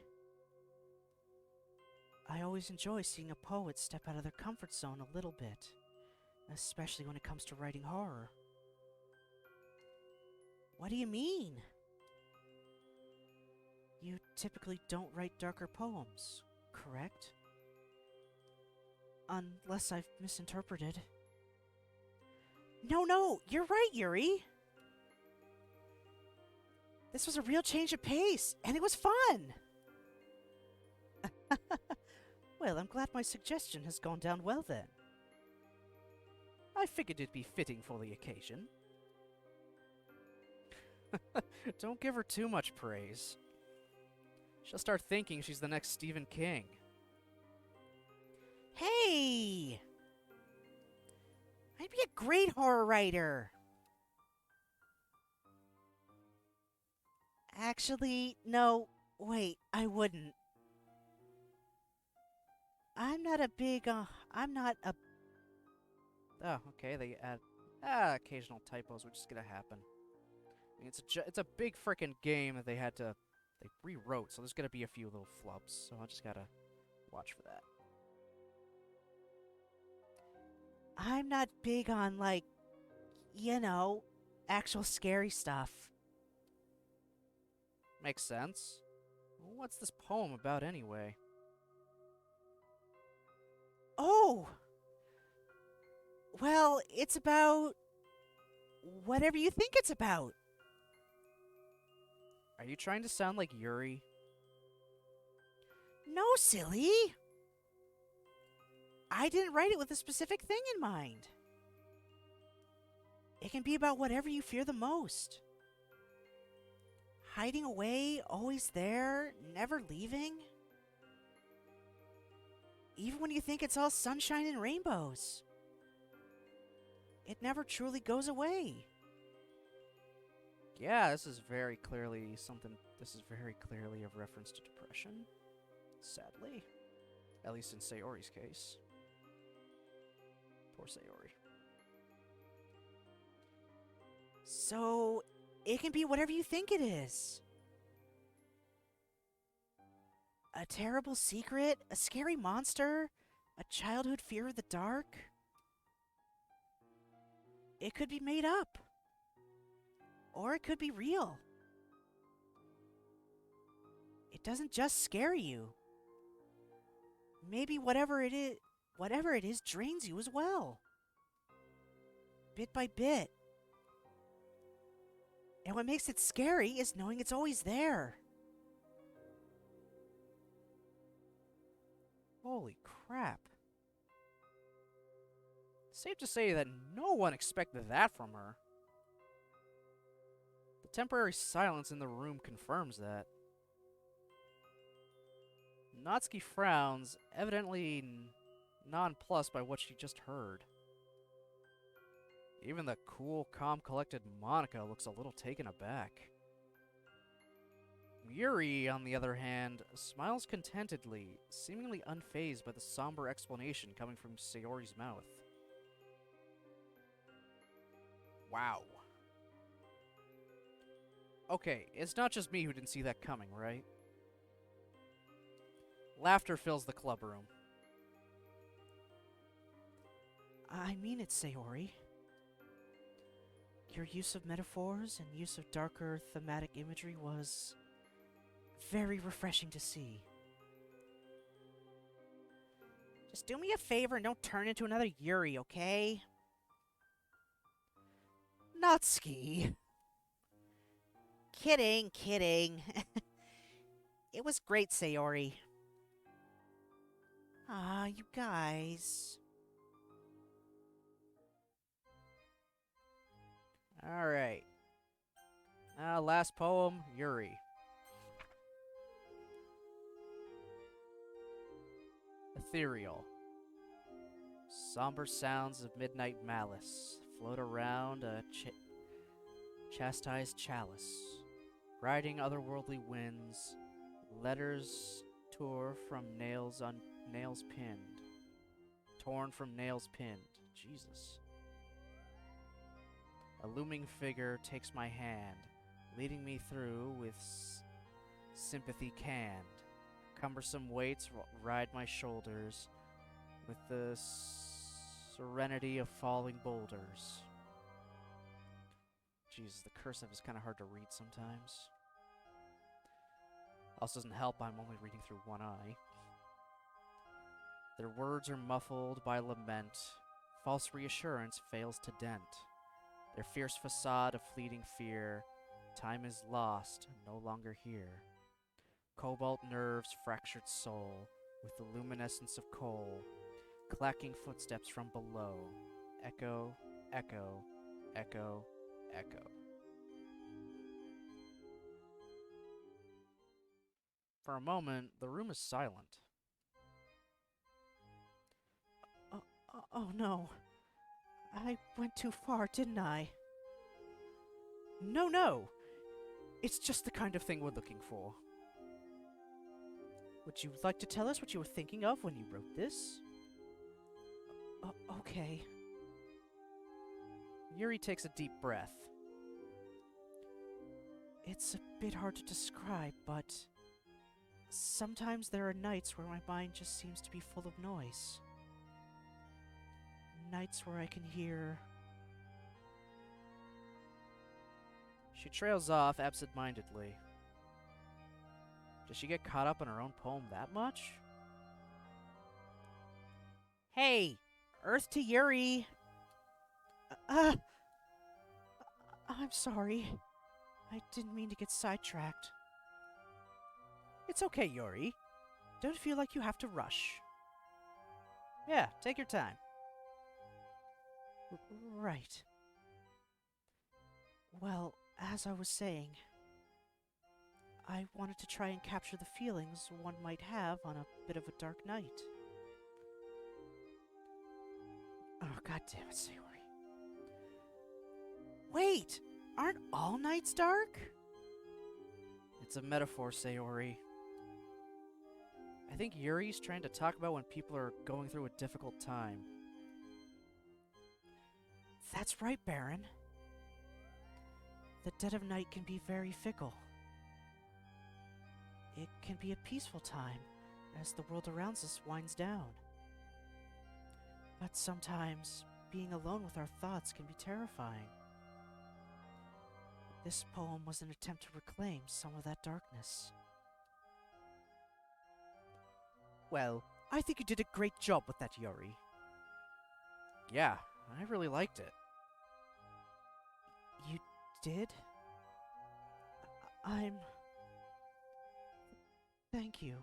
Speaker 3: I always enjoy seeing a poet step out of their comfort zone a little bit, especially when it comes to writing horror. What do you mean? You typically don't write darker poems, correct? Unless I've misinterpreted. No, you're right, Yuri! This was a real change of pace, and it was fun! Well, I'm glad my suggestion has gone down well then. I figured it'd be fitting for the occasion.
Speaker 2: Don't give her too much praise. She'll start thinking she's the next Stephen King.
Speaker 3: Hey! I'd be a great horror writer! Actually, no, wait, I wouldn't. I'm not a...
Speaker 2: Oh, okay, they add occasional typos, which is gonna happen. I mean, it's a big frickin' game that they rewrote, so there's gonna be a few little flubs, so I just gotta watch for that.
Speaker 3: I'm not big on, actual scary stuff.
Speaker 2: Makes sense. What's this poem about anyway?
Speaker 3: Oh! Well, it's about... whatever you think it's about.
Speaker 2: Are you trying to sound like Yuri?
Speaker 3: No, silly! I didn't write it with a specific thing in mind. It can be about whatever you fear the most. Hiding away, always there, never leaving. Even when you think it's all sunshine and rainbows. It never truly goes away.
Speaker 2: yeah, this is very clearly something. This is very clearly a reference to depression. Sadly. At least in Sayori's case. Poor Sayori.
Speaker 3: So, it can be whatever you think it is. A terrible secret? A scary monster? A childhood fear of the dark? It could be made up. Or it could be real. It doesn't just scare you. Maybe whatever it is drains you as well. Bit by bit. And what makes it scary is knowing it's always there.
Speaker 2: Holy crap. Safe to say that no one expected that from her. The temporary silence in the room confirms that. Natsuki frowns, evidently nonplussed by what she just heard. Even the cool, calm, collected Monica looks a little taken aback. Yuri, on the other hand, smiles contentedly, seemingly unfazed by the somber explanation coming from Sayori's mouth. Wow. Okay, it's not just me who didn't see that coming, right? Laughter fills the club room.
Speaker 3: I mean it, Sayori. Your use of metaphors and use of darker thematic imagery was very refreshing to see. Just do me a favor and don't turn into another Yuri, okay? Natsuki. Kidding, kidding. It was great, Sayori. Ah, you guys.
Speaker 2: Alright. Last poem, Yuri. Ethereal. Somber sounds of midnight malice float around a chastised chalice. Riding otherworldly winds, letters tore from nails pinned. Torn from nails pinned. Jesus. A looming figure takes my hand, leading me through with sympathy canned. Cumbersome weights ride my shoulders with the serenity of falling boulders. Jesus, the cursive is kind of hard to read sometimes. Also doesn't help, I'm only reading through one eye. Their words are muffled by lament. False reassurance fails to dent. Their fierce facade of fleeting fear. Time is lost, no longer here. Cobalt nerves, fractured soul, with the luminescence of coal. Clacking footsteps from below. Echo, echo, echo, echo. For a moment, the room is silent.
Speaker 3: Oh no. I went too far, didn't I?
Speaker 2: No. It's just the kind of thing we're looking for.
Speaker 3: Would you like to tell us what you were thinking of when you wrote this? Okay.
Speaker 2: Yuri takes a deep breath.
Speaker 3: It's a bit hard to describe, but sometimes there are nights where my mind just seems to be full of noise. Nights where I can hear...
Speaker 2: She trails off absent-mindedly. Does she get caught up in her own poem that much?
Speaker 3: Hey! Earth to Yuri! I'm sorry. I didn't mean to get sidetracked. It's okay, Yuri. Don't feel like you have to rush.
Speaker 2: Yeah, take your time.
Speaker 3: Right. Well, as I was saying, I wanted to try and capture the feelings one might have on a bit of a dark night. Oh, God damn it, Sayori. Wait! Aren't all nights dark?
Speaker 2: It's a metaphor, Sayori. I think Yuri's trying to talk about when people are going through a difficult time.
Speaker 3: That's right, Baron. The dead of night can be very fickle. It can be a peaceful time as the world around us winds down. But sometimes, being alone with our thoughts can be terrifying. This poem was an attempt to reclaim some of that darkness. Well, I think you did a great job with that, Yuri.
Speaker 2: Yeah, I really liked it.
Speaker 3: You did? I'm... Thank you.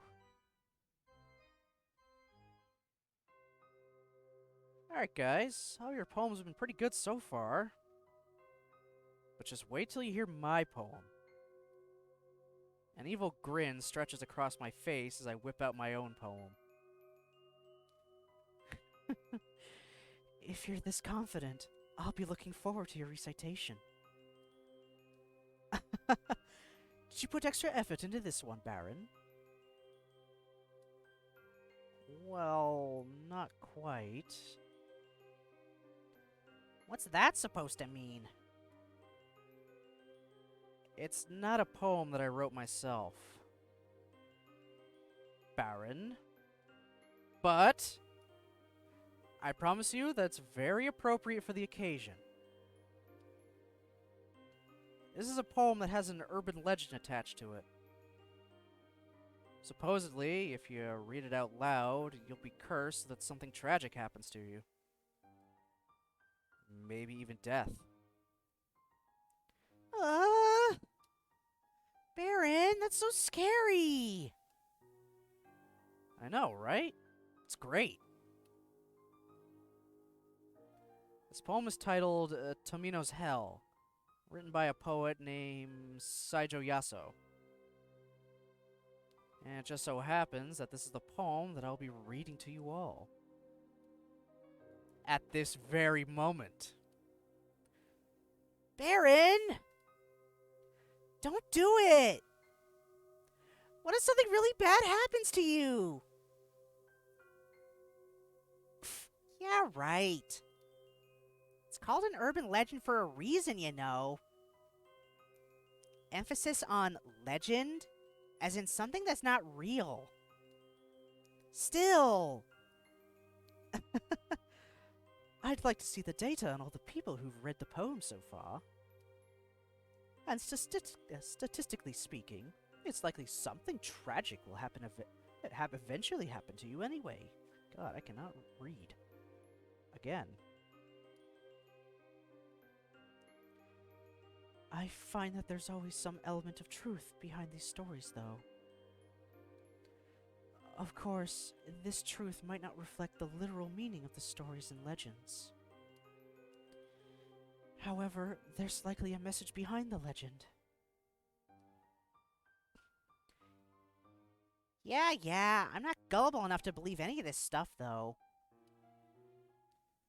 Speaker 2: Alright, guys. All your poems have been pretty good so far. But just wait till you hear my poem. An evil grin stretches across my face as I whip out my own poem.
Speaker 3: If you're this confident, I'll be looking forward to your recitation. Did you put extra effort into this one, Baron?
Speaker 2: Well, not quite.
Speaker 3: What's that supposed to mean?
Speaker 2: It's not a poem that I wrote myself, Baron. But I promise you that's very appropriate for the occasion. This is a poem that has an urban legend attached to it. Supposedly, if you read it out loud, you'll be cursed that something tragic happens to you. Maybe even death.
Speaker 3: Baron, that's so scary!
Speaker 2: I know, right? It's great. This poem is titled Tomino's Hell, written by a poet named Saijo Yaso. And it just so happens that this is the poem that I'll be reading to you all. At this very moment.
Speaker 3: Baron! Don't do it! What if something really bad happens to you? Pfft, yeah, right. It's called an urban legend for a reason, you know. Emphasis on legend, as in something that's not real. Still. I'd like to see the data on all the people who've read the poem so far. And statistically speaking, it's likely something tragic will eventually happen to you anyway. God, I cannot read. Again. I find that there's always some element of truth behind these stories, though. Of course, this truth might not reflect the literal meaning of the stories and legends. However, there's likely a message behind the legend. Yeah, I'm not gullible enough to believe any of this stuff, though.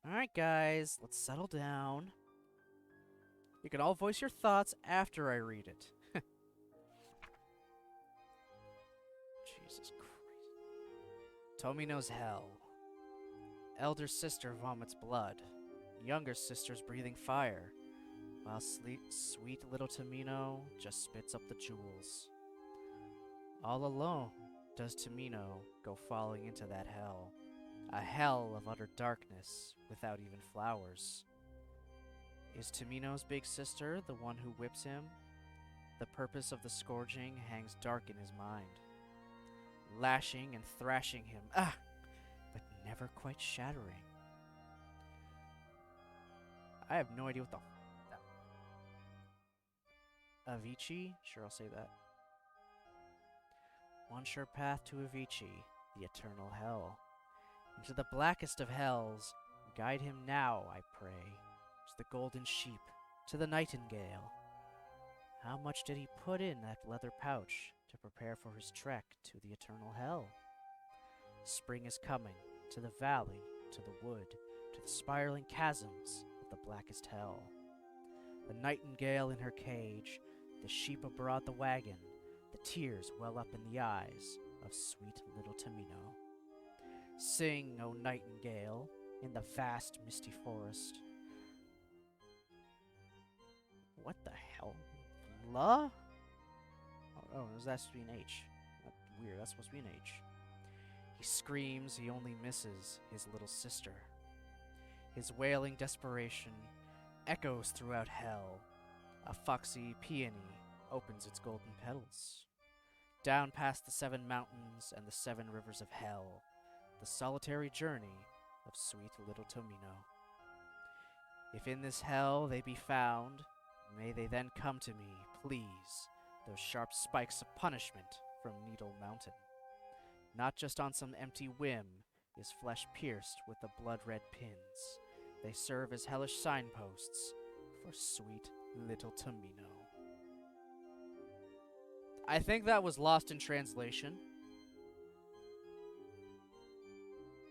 Speaker 2: Alright, guys, let's settle down. You can all voice your thoughts after I read it. Jesus Christ. Tomino's Hell. Elder sister vomits blood. Younger sister's breathing fire. While sweet little Tomino just spits up the jewels. All alone does Tomino go falling into that hell. A hell of utter darkness without even flowers. Is Tomino's big sister the one who whips him? The purpose of the scourging hangs dark in his mind. Lashing and thrashing him, but never quite shattering. I have no idea what the Avicii? Sure, I'll say that. One sure path to Avicii, the eternal hell. Into the blackest of hells, guide him now, I pray. To the golden sheep, to the nightingale. How much did he put in that leather pouch to prepare for his trek to the eternal hell? Spring is coming, to the valley, to the wood, to the spiraling chasms of the blackest hell. The nightingale in her cage, the sheep abroad the wagon, the tears well up in the eyes of sweet little Tamino. Sing, O nightingale, in the vast misty forest. What the hell? La? Oh, is that supposed to be an H? That's weird, that's supposed to be an H. He screams, he only misses his little sister. His wailing desperation echoes throughout hell. A foxy peony opens its golden petals. Down past the 7 mountains and the 7 rivers of hell, the solitary journey of sweet little Tomino. If in this hell they be found, may they then come to me, please, those sharp spikes of punishment from Needle Mountain. Not just on some empty whim is flesh pierced with the blood-red pins. They serve as hellish signposts for sweet little Tamino. I think that was lost in translation.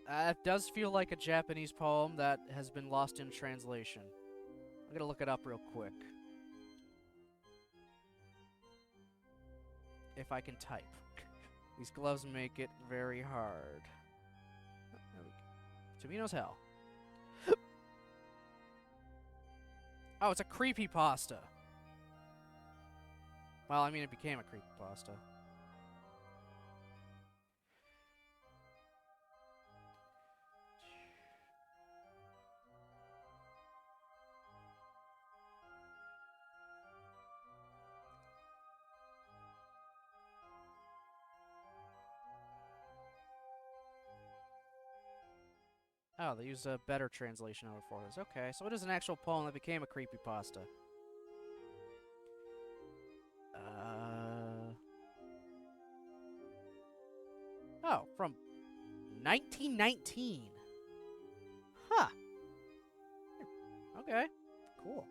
Speaker 2: It does feel like a Japanese poem that has been lost in translation. I'm gonna look it up real quick. If I can type. These gloves make it very hard. Tamino's Hell. Oh, it's a creepypasta. Well, I mean, it became a creepypasta. Oh, they used a better translation of it for this. Okay, so it is an actual poem that became a creepypasta. Oh, from 1919. Huh. Okay, cool.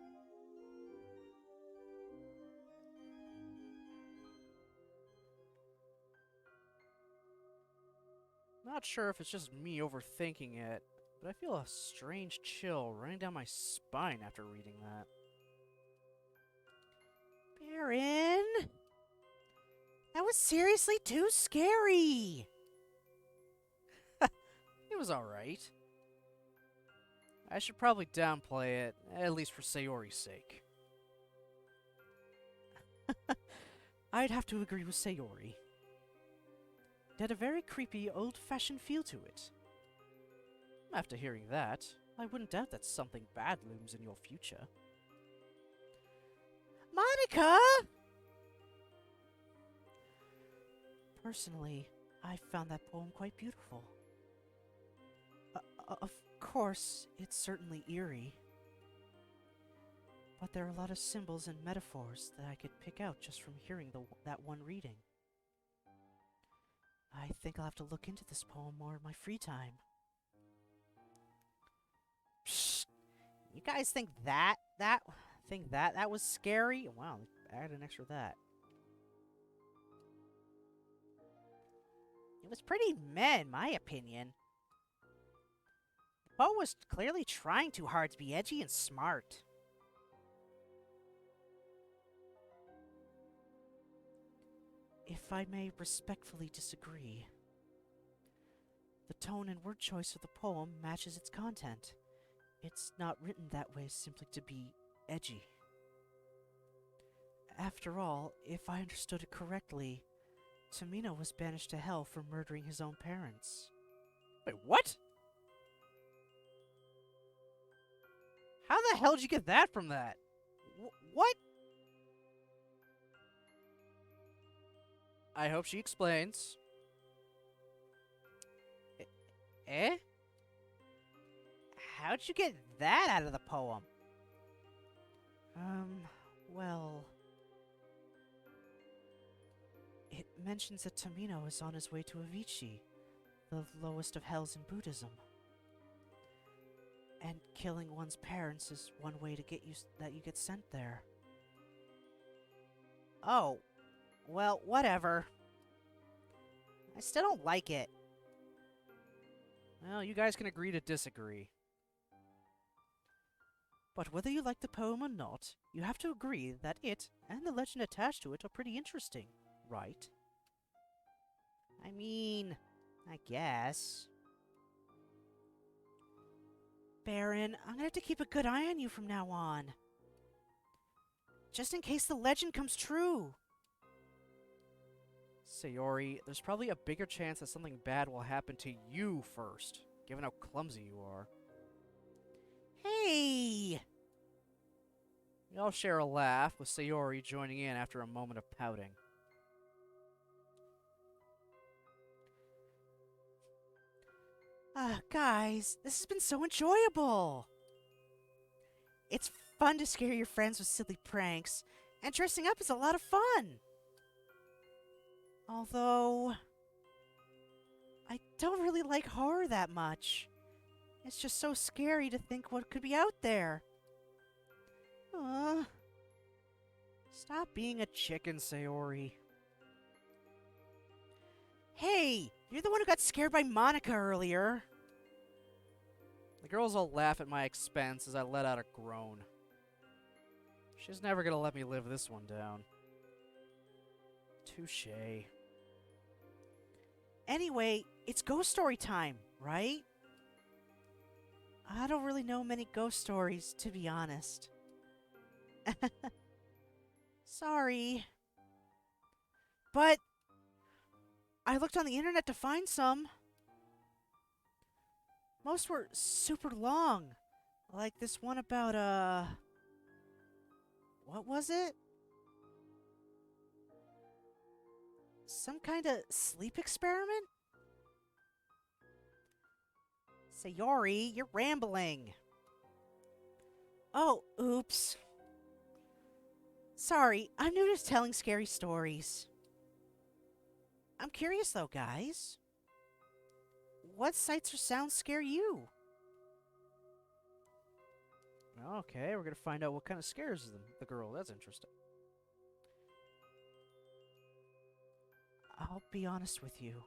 Speaker 2: Not sure if it's just me overthinking it, but I feel a strange chill running down my spine after reading that.
Speaker 3: Baron! That was seriously too scary!
Speaker 2: It was alright. I should probably downplay it, at least for Sayori's sake.
Speaker 3: I'd have to agree with Sayori. It had a very creepy, old-fashioned feel to it.
Speaker 2: After hearing that, I wouldn't doubt that something bad looms in your future.
Speaker 3: Monica! Personally, I found that poem quite beautiful. Of course, it's certainly eerie. But there are a lot of symbols and metaphors that I could pick out just from hearing that one reading. I think I'll have to look into this poem more in my free time.
Speaker 2: Psst! You guys think that was scary? Wow, add an extra that. It was pretty meh, in my opinion. The poem was clearly trying too hard to be edgy and smart.
Speaker 3: If I may respectfully disagree. The tone and word choice of the poem matches its content. It's not written that way simply to be edgy. After all, if I understood it correctly, Tamino was banished to hell for murdering his own parents.
Speaker 2: Wait, what? How the hell did you get that from that? What? I hope she explains. Eh? How'd you get that out of the poem?
Speaker 3: Well... It mentions that Tamino is on his way to Avicii, the lowest of hells in Buddhism. And killing one's parents is one way to get you get sent there.
Speaker 2: Oh, well, whatever. I still don't like it. Well, you guys can agree to disagree.
Speaker 3: But whether you like the poem or not, you have to agree that it, and the legend attached to it, are pretty interesting, right? I mean, I guess. Baron, I'm gonna have to keep a good eye on you from now on. Just in case the legend comes true.
Speaker 2: Sayori, there's probably a bigger chance that something bad will happen to you first, given how clumsy you are.
Speaker 3: Hey!
Speaker 2: We all share a laugh, with Sayori joining in after a moment of pouting.
Speaker 3: Guys, this has been so enjoyable! It's fun to scare your friends with silly pranks, and dressing up is a lot of fun! Although, I don't really like horror that much. It's just so scary to think what could be out there. Stop being a chicken, Sayori. Hey, you're the one who got scared by Monica earlier.
Speaker 2: The girls all laugh at my expense as I let out a groan. She's never gonna let me live this one down. Touché.
Speaker 3: Anyway, it's ghost story time, right? I don't really know many ghost stories, to be honest. Sorry. But I looked on the internet to find some. Most were super long. Like this one about, what was it? Some kind of sleep experiment? Sayori, you're rambling. Oh, oops. Sorry, I'm new to telling scary stories. I'm curious though, guys. What sights or sounds scare you?
Speaker 2: Okay, we're gonna find out what kind of scares the girl. That's interesting.
Speaker 3: I'll be honest with you.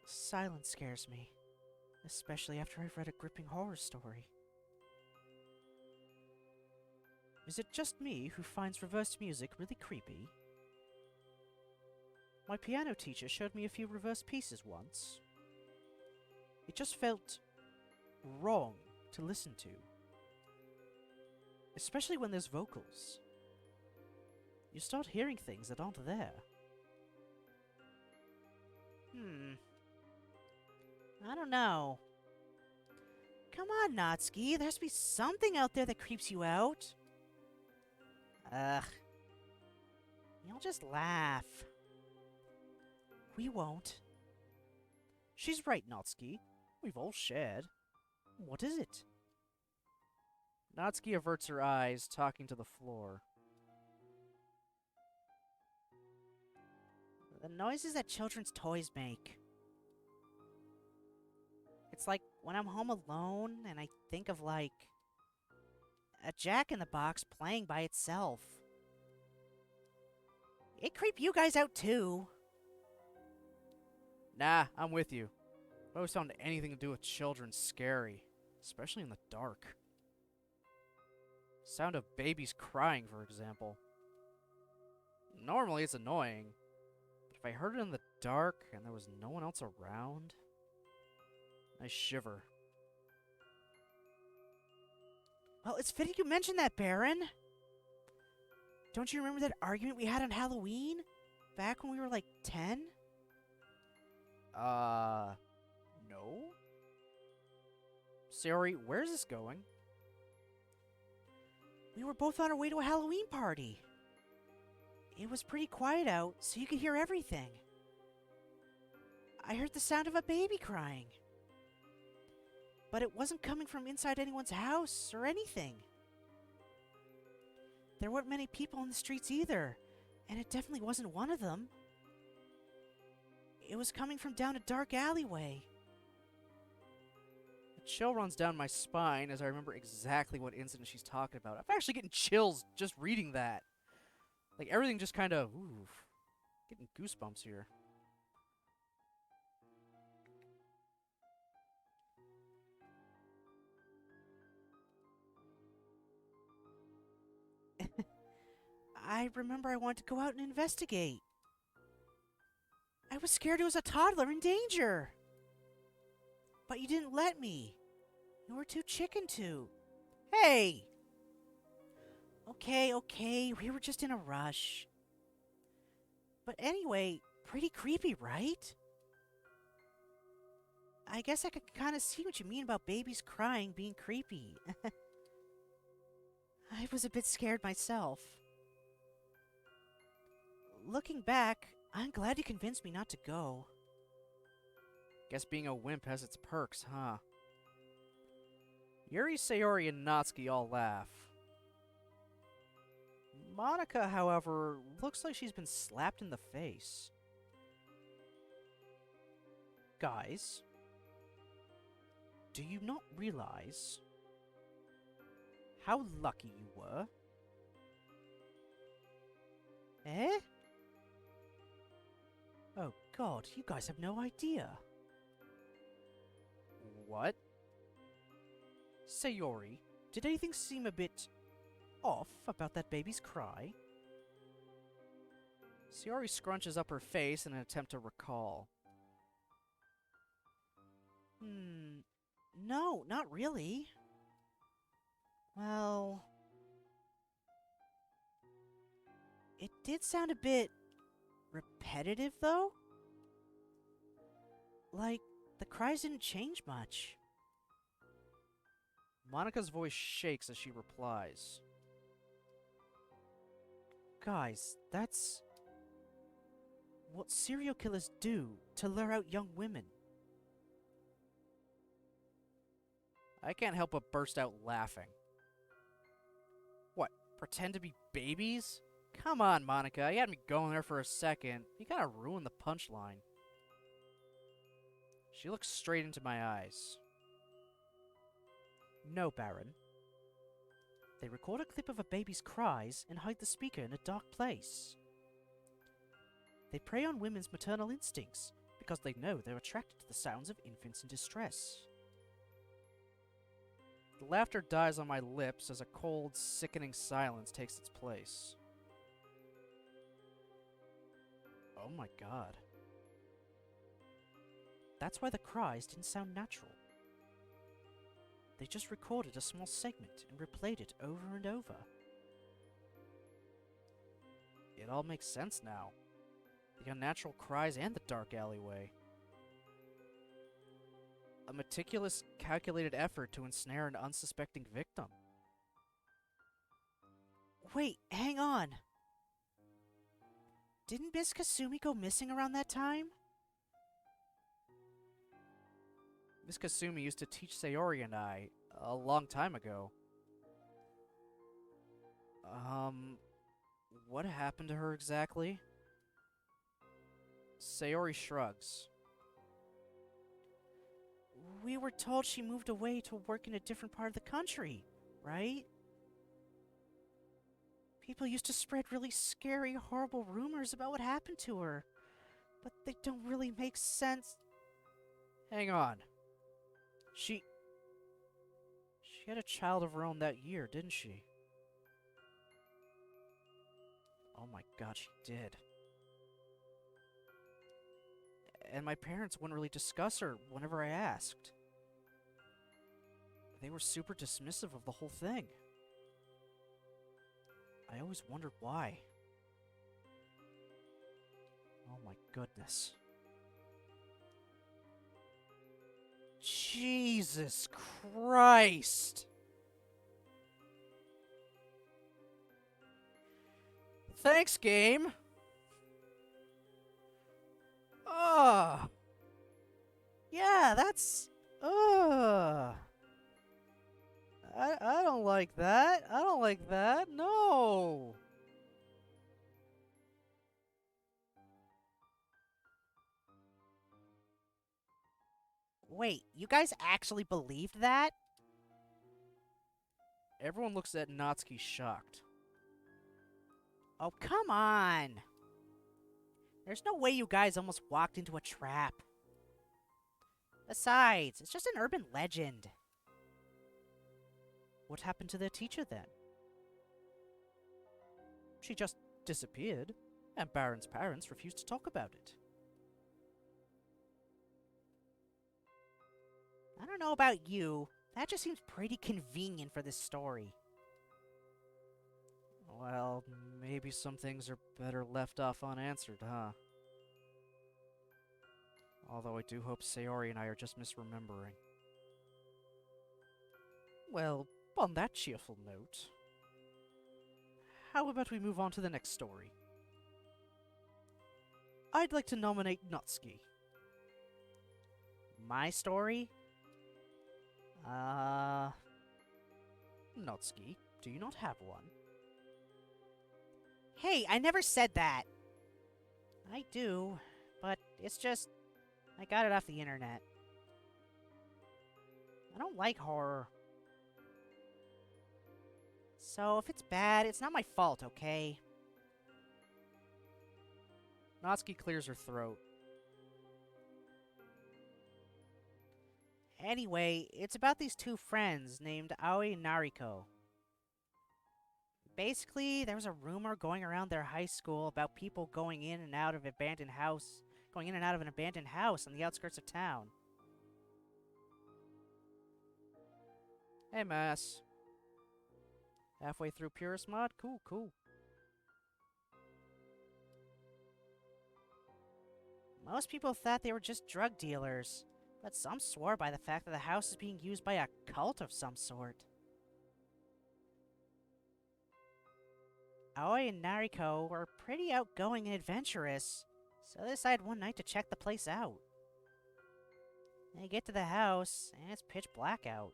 Speaker 3: Silence scares me, especially after I've read a gripping horror story. Is it just me who finds reversed music really creepy? My piano teacher showed me a few reversed pieces once. It just felt wrong to listen to. Especially when there's vocals. You start hearing things that aren't there. I don't know. Come on, Natsuki. There has to be something out there that creeps you out. Ugh. You'll just laugh. We won't. She's right, Natsuki. We've all shared. What is it?
Speaker 2: Natsuki averts her eyes, talking to the floor.
Speaker 3: The noises that children's toys make. It's like when I'm home alone and I think of, like, a Jack-in-the-Box playing by itself. It creep you guys out too.
Speaker 2: Nah, I'm with you. I've always found anything to do with children scary, especially in the dark. Sound of babies crying, for example. Normally it's annoying, but if I heard it in the dark and there was no one else around, I shiver.
Speaker 3: Well, it's fitting you mentioned that, Baron. Don't you remember that argument we had on Halloween? Back when we were like 10?
Speaker 2: No? Sayori, where's this going?
Speaker 3: We were both on our way to a Halloween party. It was pretty quiet out, so you could hear everything. I heard the sound of a baby crying. But it wasn't coming from inside anyone's house or anything. There weren't many people in the streets either, and it definitely wasn't one of them. It was coming from down a dark alleyway.
Speaker 2: A chill runs down my spine as I remember exactly what incident she's talking about. I'm actually getting chills just reading that. Like, everything just kind of, ooh, getting goosebumps here.
Speaker 3: I remember I wanted to go out and investigate. I was scared it was a toddler in danger. But you didn't let me. You were too chicken to. Hey! Okay, we were just in a rush. But anyway, pretty creepy, right? I guess I could kind of see what you mean about babies crying being creepy. I was a bit scared myself. Looking back, I'm glad you convinced me not to go.
Speaker 2: Guess being a wimp has its perks, huh? Yuri, Sayori, and Natsuki all laugh. Monica, however, looks like she's been slapped in the face.
Speaker 3: Guys, do you not realize how lucky you were? Eh? Oh god, you guys have no idea.
Speaker 2: What?
Speaker 3: Sayori, did anything seem a bit off about that baby's cry?
Speaker 2: Sayori scrunches up her face in an attempt to recall.
Speaker 3: No, not really. Well, it did sound a bit repetitive, though. Like, the cries didn't change much.
Speaker 2: Monica's voice shakes as she replies.
Speaker 3: Guys, that's what serial killers do to lure out young women.
Speaker 2: I can't help but burst out laughing. What, pretend to be babies? Come on, Monica, you had me going there for a second. You kinda ruined the punchline. She looks straight into my eyes.
Speaker 3: No, Baron. They record a clip of a baby's cries and hide the speaker in a dark place. They prey on women's maternal instincts because they know they're attracted to the sounds of infants in distress.
Speaker 2: The laughter dies on my lips as a cold, sickening silence takes its place. Oh my god.
Speaker 3: That's why the cries didn't sound natural. They just recorded a small segment and replayed it over and over.
Speaker 2: It all makes sense now. The unnatural cries and the dark alleyway. A meticulous, calculated effort to ensnare an unsuspecting victim.
Speaker 3: Wait, hang on. Didn't Miss Kasumi go missing around that time?
Speaker 2: Miss Kasumi used to teach Sayori and I a long time ago. What happened to her exactly? Sayori shrugs.
Speaker 3: We were told she moved away to work in a different part of the country, right? People used to spread really scary, horrible rumors about what happened to her, but they don't really make sense.
Speaker 2: Hang on.
Speaker 3: She
Speaker 2: had a child of her own that year, didn't she? Oh my god, she did. And my parents wouldn't really discuss her whenever I asked. They were super dismissive of the whole thing. I always wondered why. Oh my goodness. Jesus Christ! Thanks, game!
Speaker 3: Yeah, that's...
Speaker 2: I don't like that. I don't like that. No!
Speaker 3: Wait, you guys actually believed that?
Speaker 2: Everyone looks at Natsuki shocked.
Speaker 3: Oh, come on! There's no way you guys almost walked into a trap. Besides, it's just an urban legend. What happened to their teacher then? She just disappeared, and Baron's parents refused to talk about it. I don't know about you. That just seems pretty convenient for this story.
Speaker 1: Well, maybe some things are better left off unanswered, huh? Although I do hope Sayori and I are just misremembering.
Speaker 3: Well, on that cheerful note, how about we move on to the next story? I'd like to nominate Natsuki.
Speaker 2: My story?
Speaker 3: Natsuki, do you not have one?
Speaker 2: Hey, I never said that! I do, but it's just... I got it off the internet. I don't like horror. So if it's bad, it's not my fault, okay?
Speaker 1: Natsuki clears her throat.
Speaker 2: Anyway, it's about these two friends named Aoi and Nariko. Basically, there was a rumor going around their high school about people going in and out of an abandoned house on the outskirts of town.
Speaker 1: Hey, Mass. Halfway through Purist Mod? Cool.
Speaker 2: Most people thought they were just drug dealers, but some swore by the fact that the house is being used by a cult of some sort. Aoi and Nariko were pretty outgoing and adventurous, so they decided one night to check the place out. They get to the house, and it's pitch black out.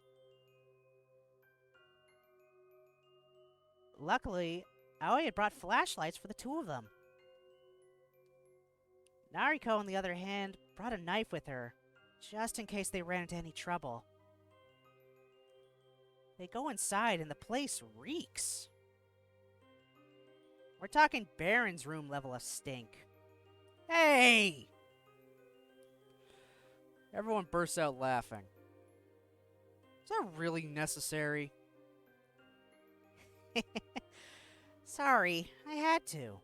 Speaker 2: Luckily, Aoi had brought flashlights for the two of them. Nariko, on the other hand, brought a knife with her, just in case they ran into any trouble. They go inside and the place reeks. We're talking Baron's room level of stink. Hey!
Speaker 1: Everyone bursts out laughing. Is that really necessary?
Speaker 2: Sorry, I had to.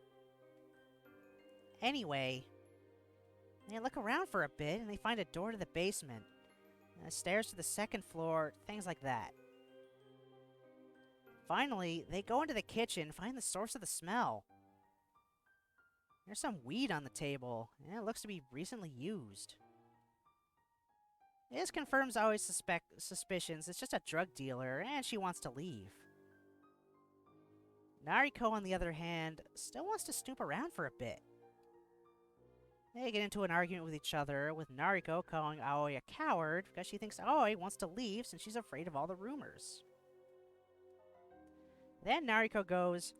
Speaker 2: Anyway, they look around for a bit and they find a door to the basement, stairs to the second floor, things like that. Finally, they go into the kitchen and find the source of the smell. There's some weed on the table, and it looks to be recently used. This confirms Aoi's suspicions. It's just a drug dealer, and she wants to leave. Nariko, on the other hand, still wants to snoop around for a bit. They get into an argument with each other, with Nariko calling Aoi a coward because she thinks Aoi wants to leave since she's afraid of all the rumors. Then Nariko goes,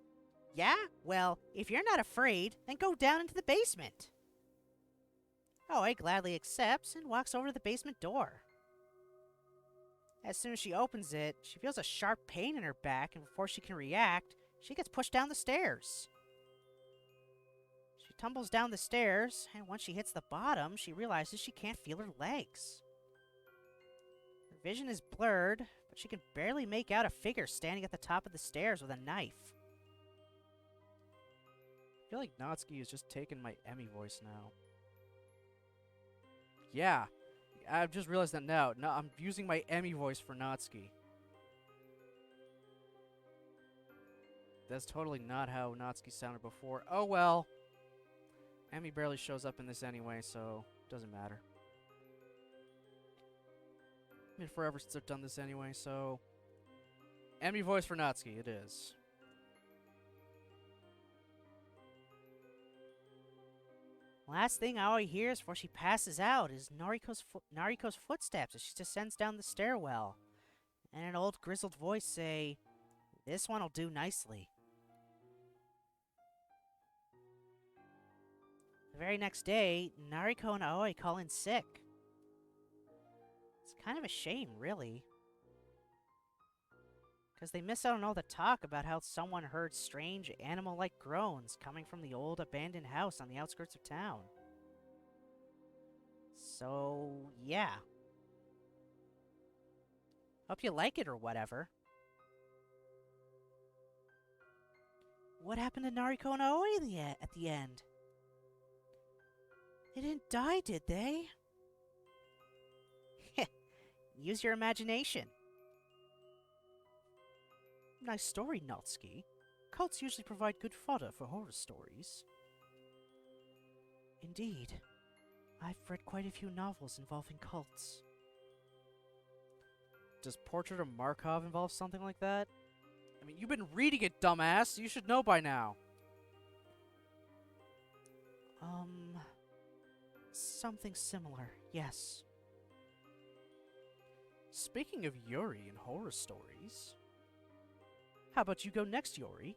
Speaker 2: "Yeah? Well, if you're not afraid, then go down into the basement." Aoi gladly accepts and walks over to the basement door. As soon as she opens it, she feels a sharp pain in her back, and before she can react, she gets pushed down the stairs. She tumbles down the stairs, and once she hits the bottom, she realizes she can't feel her legs. Her vision is blurred, but she can barely make out a figure standing at the top of the stairs with a knife.
Speaker 1: I feel like Natsuki is just taking my Emmy voice now. Yeah, I've just realized that now. No, I'm using my Emmy voice for Natsuki. That's totally not how Natsuki sounded before. Oh well. Emmy barely shows up in this anyway, so it doesn't matter. It's been forever since I've done this anyway, so... Emmy voice for Natsuki, it is.
Speaker 2: Last thing Aoi hears before she passes out is Nariko's footsteps as she descends down the stairwell, and an old grizzled voice say, "This one'll do nicely." The very next day, Nariko and Aoi call in sick. It's kind of a shame, really, because they miss out on all the talk about how someone heard strange animal-like groans coming from the old abandoned house on the outskirts of town. So, yeah. Hope you like it or whatever.
Speaker 3: What happened to Nariko and Aoi at the end? They didn't die, did they? Use your imagination. Nice story, Natsuki. Cults usually provide good fodder for horror stories. Indeed. I've read quite a few novels involving cults.
Speaker 2: Does Portrait of Markov involve something like that? I mean, you've been reading it, dumbass! You should know by now!
Speaker 3: Something similar, yes.
Speaker 2: Speaking of Yuri and horror stories, how about you go next, Yuri?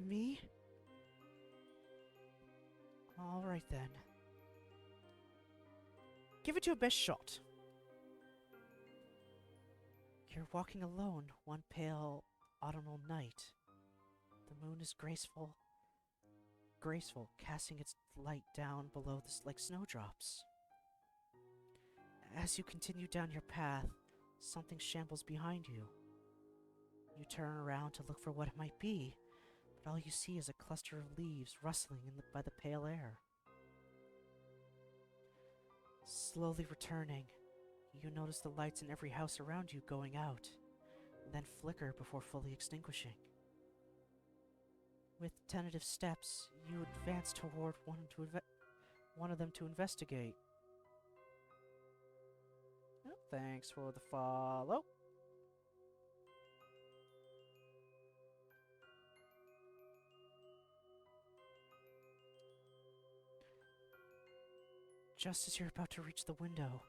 Speaker 3: Me? Alright then. Give it your best shot. You're walking alone one pale autumnal night. The moon is graceful, casting its light down below like snowdrops. As you continue down your path, something shambles behind you. You turn around to look for what it might be, but all you see is a cluster of leaves rustling by the pale air. Slowly returning, you notice the lights in every house around you going out, and then flicker before fully extinguishing. With tentative steps, you advance toward one of them to investigate.
Speaker 2: Oh, thanks for the follow.
Speaker 3: Just as you're about to reach the window,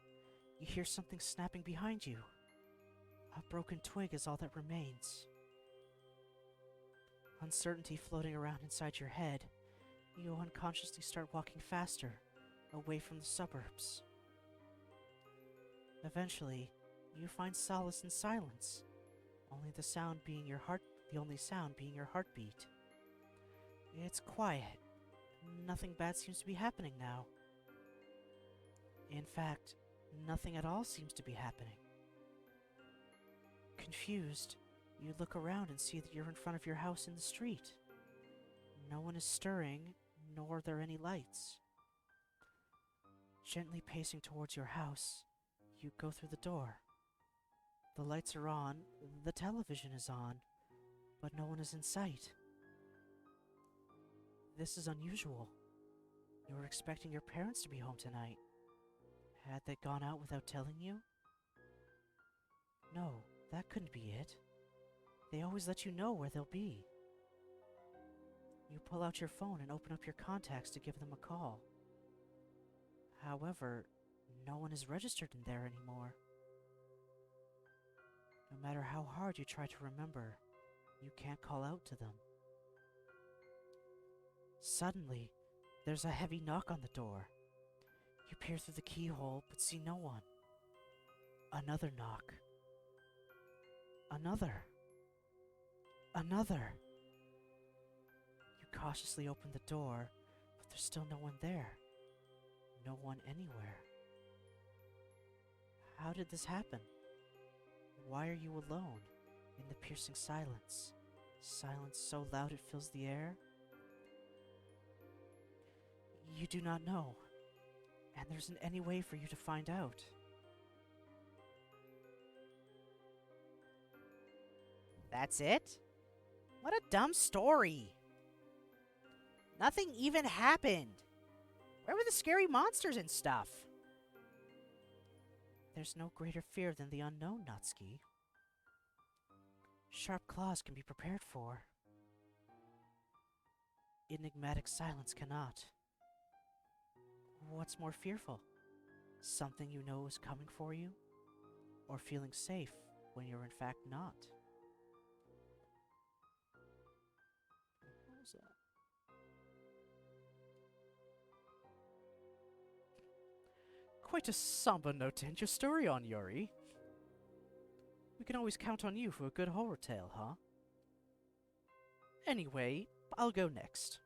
Speaker 3: you hear something snapping behind you. A broken twig is all that remains. Uncertainty floating around inside your head, you unconsciously start walking faster, away from the suburbs. Eventually, you find solace in silence, the only sound being your heartbeat. It's quiet. Nothing bad seems to be happening now. In fact, nothing at all seems to be happening. Confused, you look around and see that you're in front of your house in the street. No one is stirring, nor are there any lights. Gently pacing towards your house, you go through the door. The lights are on, the television is on, but no one is in sight. This is unusual. You were expecting your parents to be home tonight. Had they gone out without telling you? No, that couldn't be it. They always let you know where they'll be. You pull out your phone and open up your contacts to give them a call. However, no one is registered in there anymore. No matter how hard you try to remember, you can't call out to them. Suddenly, there's a heavy knock on the door. You peer through the keyhole, but see no one. Another knock. Another. You cautiously open the door, but there's still no one there. No one anywhere. How did this happen? Why are you alone, in the piercing silence? Silence so loud it fills the air? You do not know, and there isn't any way for you to find out. That's it? What a dumb story! Nothing even happened! Where were the scary monsters and stuff? There's no greater fear than the unknown, Natsuki. Sharp claws can be prepared for. Enigmatic silence cannot. What's more fearful? Something you know is coming for you? Or feeling safe when you're in fact not? What was that?
Speaker 2: Quite a somber note to end your story on, Yuri. We can always count on you for a good horror tale, huh? Anyway, I'll go next.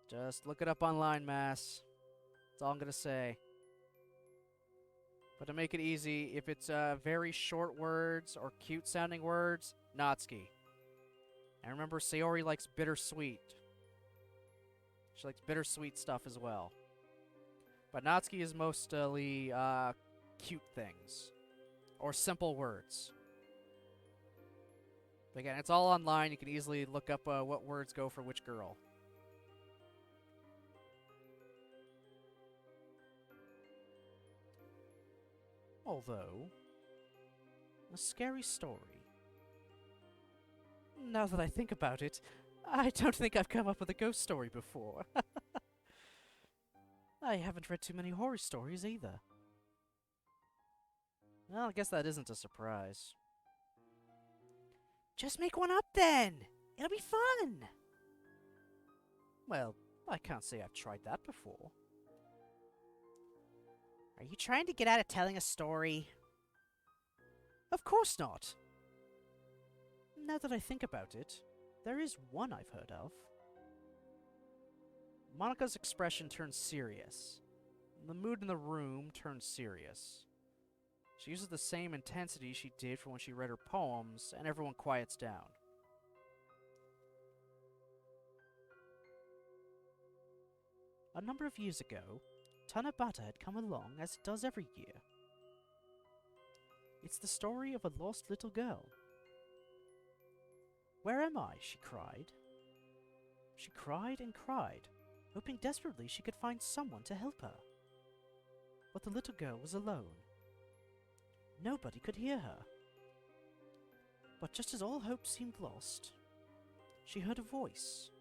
Speaker 2: Just look it up online, Mass. That's all I'm gonna say. But to make it easy, if it's very short words or cute-sounding words, Natsuki. And remember, Sayori likes bittersweet. She likes bittersweet stuff as well. But Natsuki is mostly cute things. Or simple words. But again, it's all online. You can easily look up what words go for which girl.
Speaker 3: Although, a scary story. Now that I think about it, I don't think I've come up with a ghost story before. I haven't read too many horror stories either.
Speaker 2: Well, I guess that isn't a surprise.
Speaker 3: Just make one up then! It'll be fun!
Speaker 2: Well, I can't say I've tried that before.
Speaker 3: Are you trying to get out of telling a story? Of course not! Now that I think about it, there is one I've heard of.
Speaker 2: Monika's expression turns serious. The mood in the room turns serious. She uses the same intensity she did for when she read her poems, and everyone quiets down.
Speaker 3: A number of years ago, Tanabata had come along as it does every year. It's the story of a lost little girl. Where am I? She cried. She cried and cried, hoping desperately she could find someone to help her. But the little girl was alone. Nobody could hear her. But just as all hope seemed lost, she heard a voice.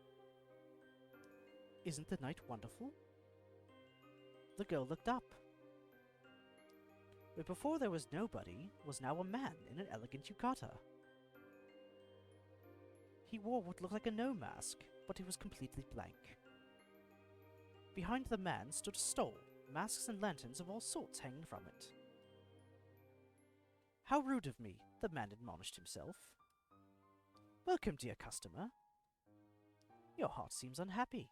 Speaker 3: Isn't the night wonderful? The girl looked up. But before there was nobody, was now a man in an elegant yukata. He wore what looked like a no mask, but it was completely blank. Behind the man stood a stall, masks and lanterns of all sorts hanging from it. How rude of me, the man admonished himself. Welcome, dear customer. Your heart seems unhappy.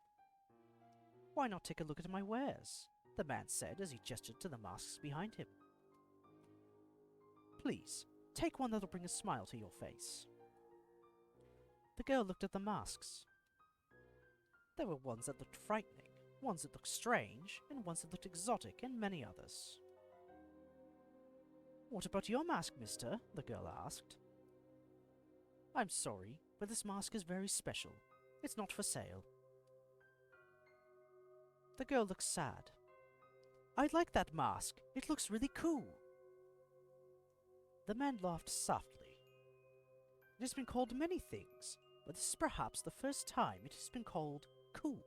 Speaker 3: Why not take a look at my wares? The man said as he gestured to the masks behind him. Please, take one that'll bring a smile to your face. The girl looked at the masks. There were ones that looked frightening, ones that looked strange, and ones that looked exotic, and many others. What about your mask, mister? The girl asked. I'm sorry, but this mask is very special. It's not for sale. The girl looked sad. I like that mask. It looks really cool. The man laughed softly. It has been called many things, but this is perhaps the first time it has been called cool.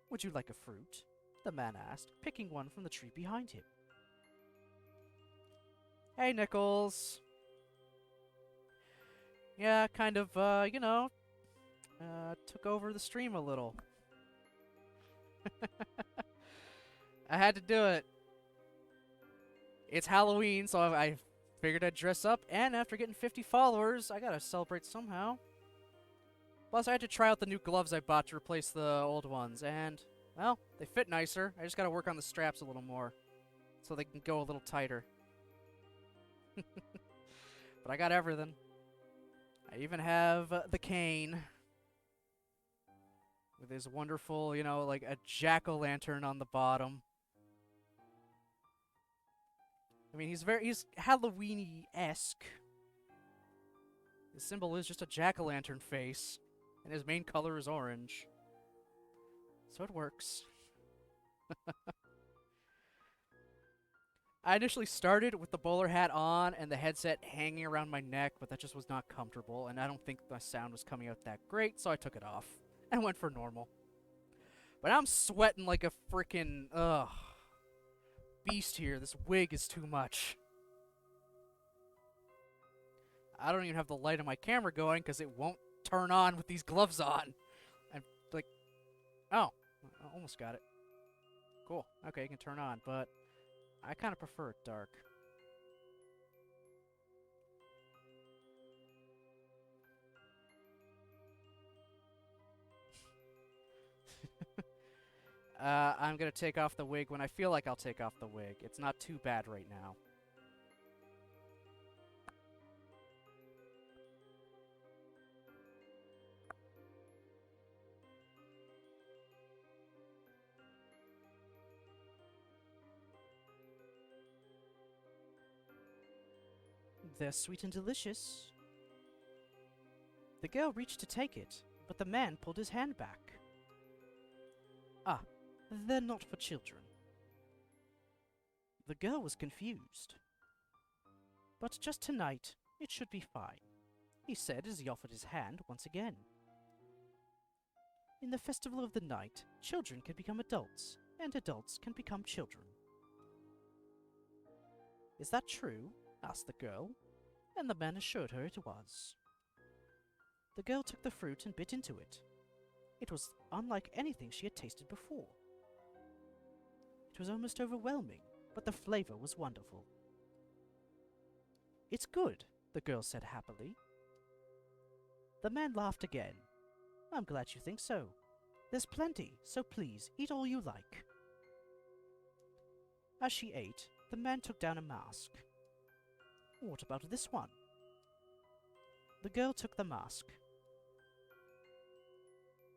Speaker 3: Would you like a fruit? The man asked, picking one from the tree behind him.
Speaker 2: Hey, Nichols. Yeah, kind of, took over the stream a little. I had to do it. It's Halloween, so I figured I'd dress up, and after getting 50 followers, I gotta celebrate somehow. Plus, I had to try out the new gloves I bought to replace the old ones, and, well, they fit nicer. I just gotta work on the straps a little more, so they can go a little tighter. But I got everything. I even have the cane. With his wonderful, like a jack-o'-lantern on the bottom. I mean, he's Halloween-y-esque. His symbol is just a jack-o'-lantern face, and his main color is orange. So it works. I initially started with the bowler hat on and the headset hanging around my neck, but that just was not comfortable, and I don't think my sound was coming out that great, so I took it off and went for normal. But I'm sweating like a freaking, beast here. This wig is too much. I don't even have the light on my camera going because it won't turn on with these gloves on. I'm like, oh, I almost got it. Cool. Okay, you can turn on, but I kind of prefer it dark. I'm gonna take off the wig when I feel like I'll take off the wig. It's not too bad right now.
Speaker 3: They're sweet and delicious. The girl reached to take it, but the man pulled his hand back. Ah, they're not for children. The girl was confused. But just tonight, it should be fine, he said as he offered his hand once again. In the festival of the night, children can become adults, and adults can become children. Is that true? Asked the girl, and the man assured her it was. The girl took the fruit and bit into it. It was unlike anything she had tasted before. It was almost overwhelming, but the flavor was wonderful. It's good, the girl said happily. The man laughed again. I'm glad you think so. There's plenty, so please eat all you like. As she ate, the man took down a mask. What about this one? The girl took the mask.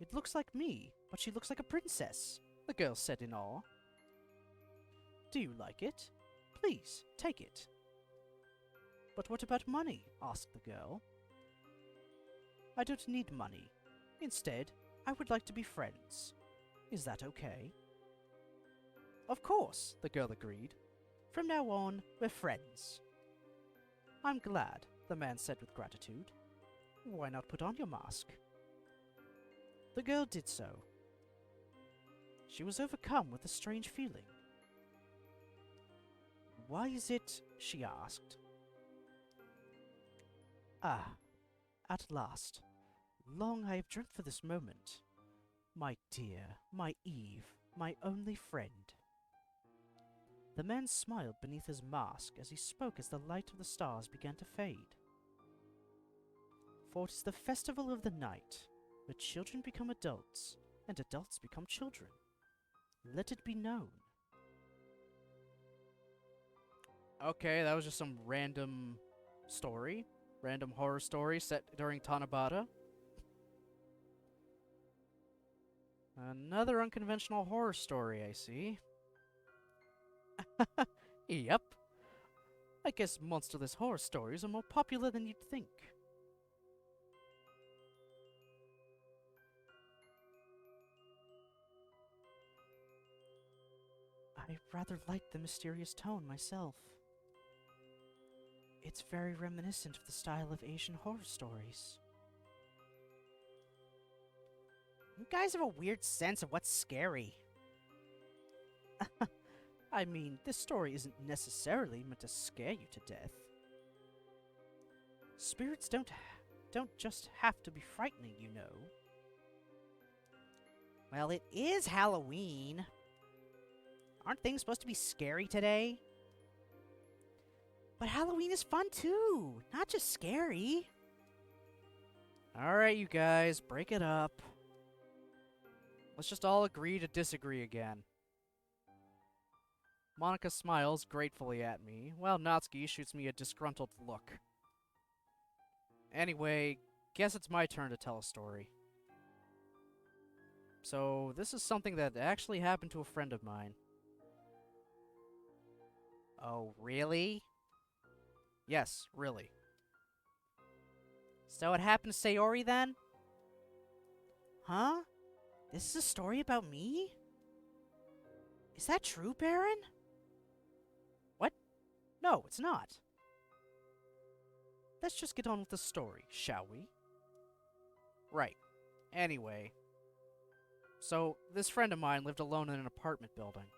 Speaker 3: It looks like me, but she looks like a princess, the girl said in awe. Do you like it? Please, take it. But what about money? Asked the girl. I don't need money. Instead, I would like to be friends. Is that okay? Of course, the girl agreed. From now on, we're friends. I'm glad, the man said with gratitude. Why not put on your mask? The girl did so. She was overcome with a strange feeling. Why is it? She asked. Ah, at last. Long I have dreamt for this moment. My dear, my Eve, my only friend. The man smiled beneath his mask as he spoke as the light of the stars began to fade. For it is the festival of the night, where children become adults, and adults become children. Let it be known.
Speaker 2: Okay, that was just some random story. Random horror story set during Tanabata. Another unconventional horror story, I see. Yep. I guess monsterless horror stories are more popular than you'd think.
Speaker 3: I rather like the mysterious tone myself. It's very reminiscent of the style of Asian horror stories.
Speaker 2: You guys have a weird sense of what's scary.
Speaker 3: I mean, this story isn't necessarily meant to scare you to death. Spirits don't just have to be frightening, you know.
Speaker 2: Well, it is Halloween. Aren't things supposed to be scary today? But Halloween is fun too, not just scary. Alright, you guys, break it up. Let's just all agree to disagree again. Monica smiles gratefully at me, while Natsuki shoots me a disgruntled look. Anyway, guess it's my turn to tell a story. So, this is something that actually happened to a friend of mine. Oh, really? Yes, really. So it happened to Sayori then? Huh? This is a story about me? Is that true, Baron? What? No, it's not.
Speaker 3: Let's just get on with the story, shall we?
Speaker 2: Right. Anyway. So, this friend of mine lived alone in an apartment building.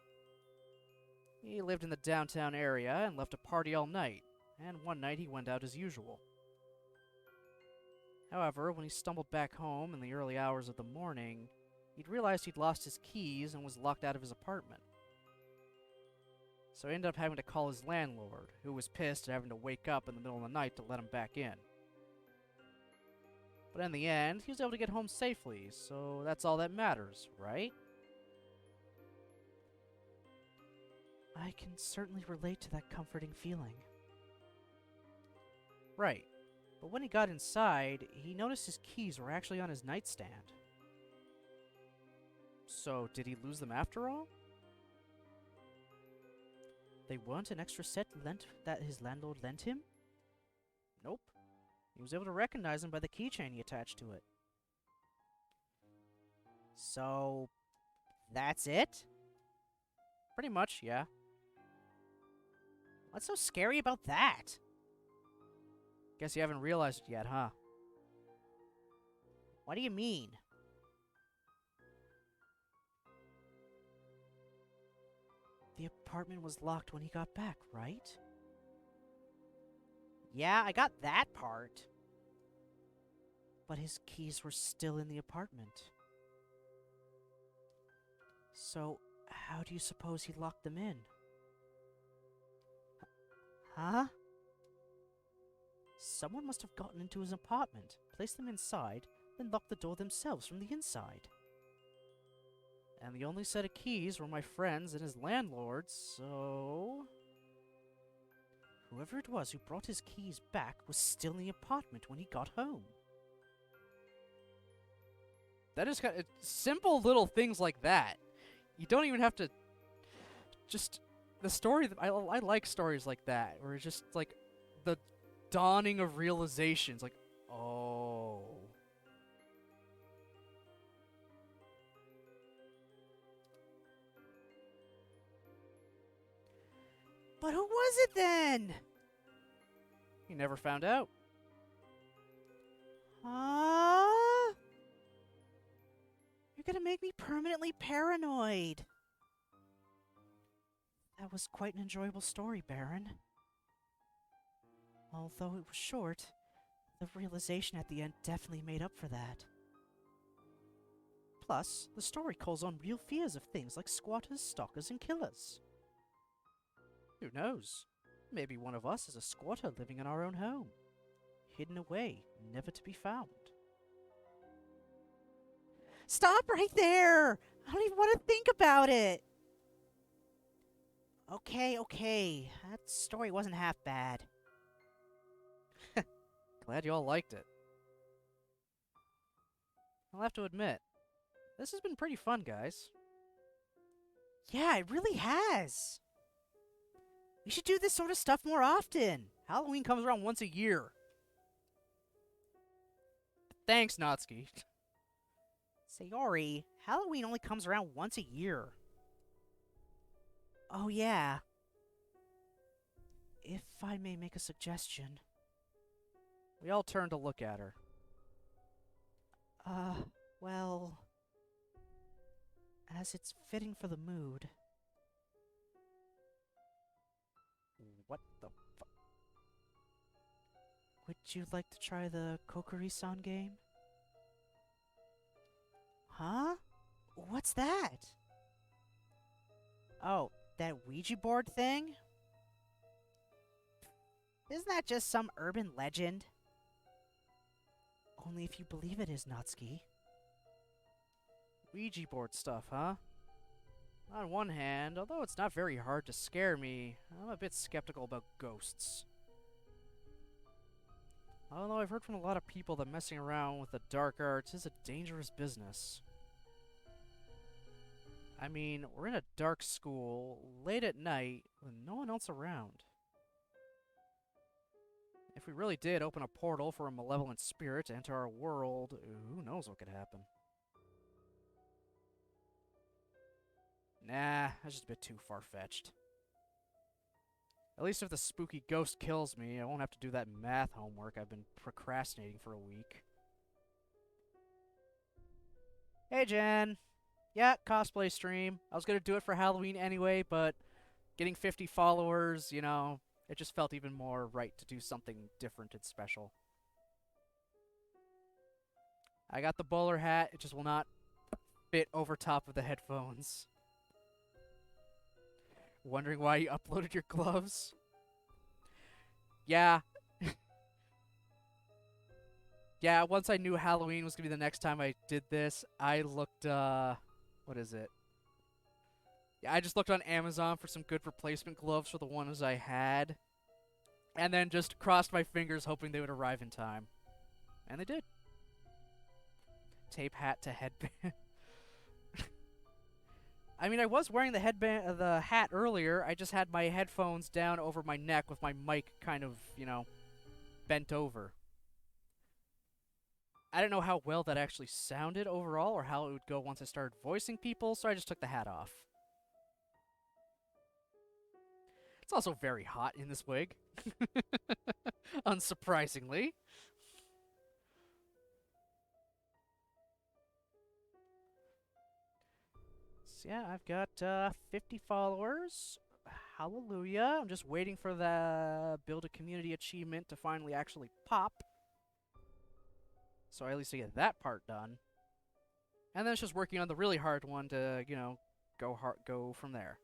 Speaker 2: He lived in the downtown area and left a party all night, and one night he went out as usual. However, when he stumbled back home in the early hours of the morning, he'd realized he'd lost his keys and was locked out of his apartment. So he ended up having to call his landlord, who was pissed at having to wake up in the middle of the night to let him back in. But in the end, he was able to get home safely, so that's all that matters, right?
Speaker 3: I can certainly relate to that comforting feeling.
Speaker 2: Right. But when he got inside, he noticed his keys were actually on his nightstand. So, did he lose them after all?
Speaker 3: They weren't an extra set that his landlord lent him?
Speaker 2: Nope. He was able to recognize them by the keychain he attached to it.
Speaker 3: So, that's it?
Speaker 2: Pretty much, yeah.
Speaker 3: What's so scary about that?
Speaker 2: Guess you haven't realized it yet, huh?
Speaker 3: What do you mean? The apartment was locked when he got back, right? Yeah, I got that part. But his keys were still in the apartment. So, how do you suppose he locked them in? Huh? Someone must have gotten into his apartment, placed them inside, then locked the door themselves from the inside.
Speaker 2: And the only set of keys were my friend's and his landlord's, so...
Speaker 3: Whoever it was who brought his keys back was still in the apartment when he got home.
Speaker 2: That is kind of simple little things like that. You don't even have to just the story. I like stories like that where it's just like the dawning of realizations. Like, oh,
Speaker 3: But who was it then?
Speaker 2: you never found out.
Speaker 3: Huh? You're gonna make me permanently paranoid. That was quite an enjoyable story, Baron. Although it was short, the realization at the end definitely made up for that. Plus, the story calls on real fears of things like squatters, stalkers, and killers.
Speaker 2: Who knows? Maybe one of us is a squatter living in our own home,
Speaker 3: Hidden away, never to be found. Stop right there! I don't even want to think about it! Okay, that story wasn't half bad.
Speaker 2: Glad you all liked it. I'll have to admit, this has been pretty fun, guys.
Speaker 3: Yeah, it really has. We should do this sort of stuff more often.
Speaker 2: Halloween comes around once a year. Thanks, Natsuki.
Speaker 3: Sayori, Halloween only comes around once a year. Oh yeah. If I may make a suggestion.
Speaker 2: We all turned to look at her.
Speaker 3: Well... As it's fitting for the mood.
Speaker 2: What the fuck?
Speaker 3: Would you like to try the Kokiri-san game? Huh? What's that? Oh, that Ouija board thing? Isn't that just some urban legend? Only if you believe it is, Natsuki.
Speaker 2: Ouija board stuff, huh? On one hand, although it's not very hard to scare me, I'm a bit skeptical about ghosts. Although I've heard from a lot of people that messing around with the dark arts is a dangerous business. I mean, we're in a dark school, late at night, with no one else around. If we really did open a portal for a malevolent spirit to enter our world, who knows what could happen. Nah, that's just a bit too far-fetched. At least if the spooky ghost kills me, I won't have to do that math homework I've been procrastinating for a week. Hey, Jen. Yeah, cosplay stream. I was gonna do it for Halloween anyway, but getting 50 followers, you know, it just felt even more right to do something different and special. I got the bowler hat, it just will not fit over top of the headphones. Wondering why you uploaded your gloves? Yeah. Yeah, once I knew Halloween was gonna be the next time I did this, I looked, what is it? Yeah, I just looked on Amazon for some good replacement gloves for the ones I had, and then just crossed my fingers hoping they would arrive in time. And they did. Tape hat to headband. I mean, I was wearing the hat earlier. I just had my headphones down over my neck with my mic kind of, bent over. I didn't know how well that actually sounded overall or how it would go once I started voicing people, so I just took the hat off. It's also very hot in this wig. Unsurprisingly. So yeah, I've got 50 followers. Hallelujah. I'm just waiting for the build a community achievement to finally actually pop. So at least I get that part done. And then it's just working on the really hard one to, go from there.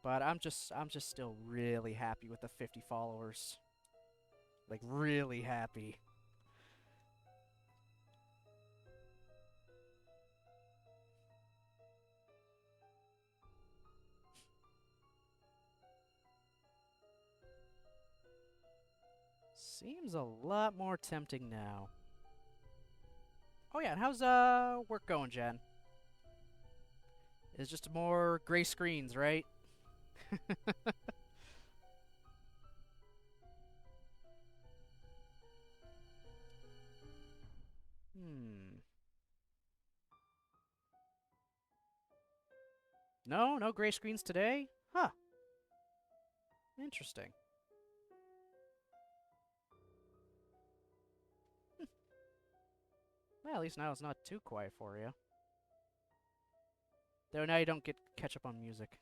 Speaker 2: But I'm just still really happy with the 50 followers. Like, really happy. Seems a lot more tempting now. Oh yeah, and how's work going, Jen? It's just more gray screens, right? Hmm. No gray screens today? Huh. Interesting. Well, at least now it's not too quiet for you. Though now you don't get catch up on music.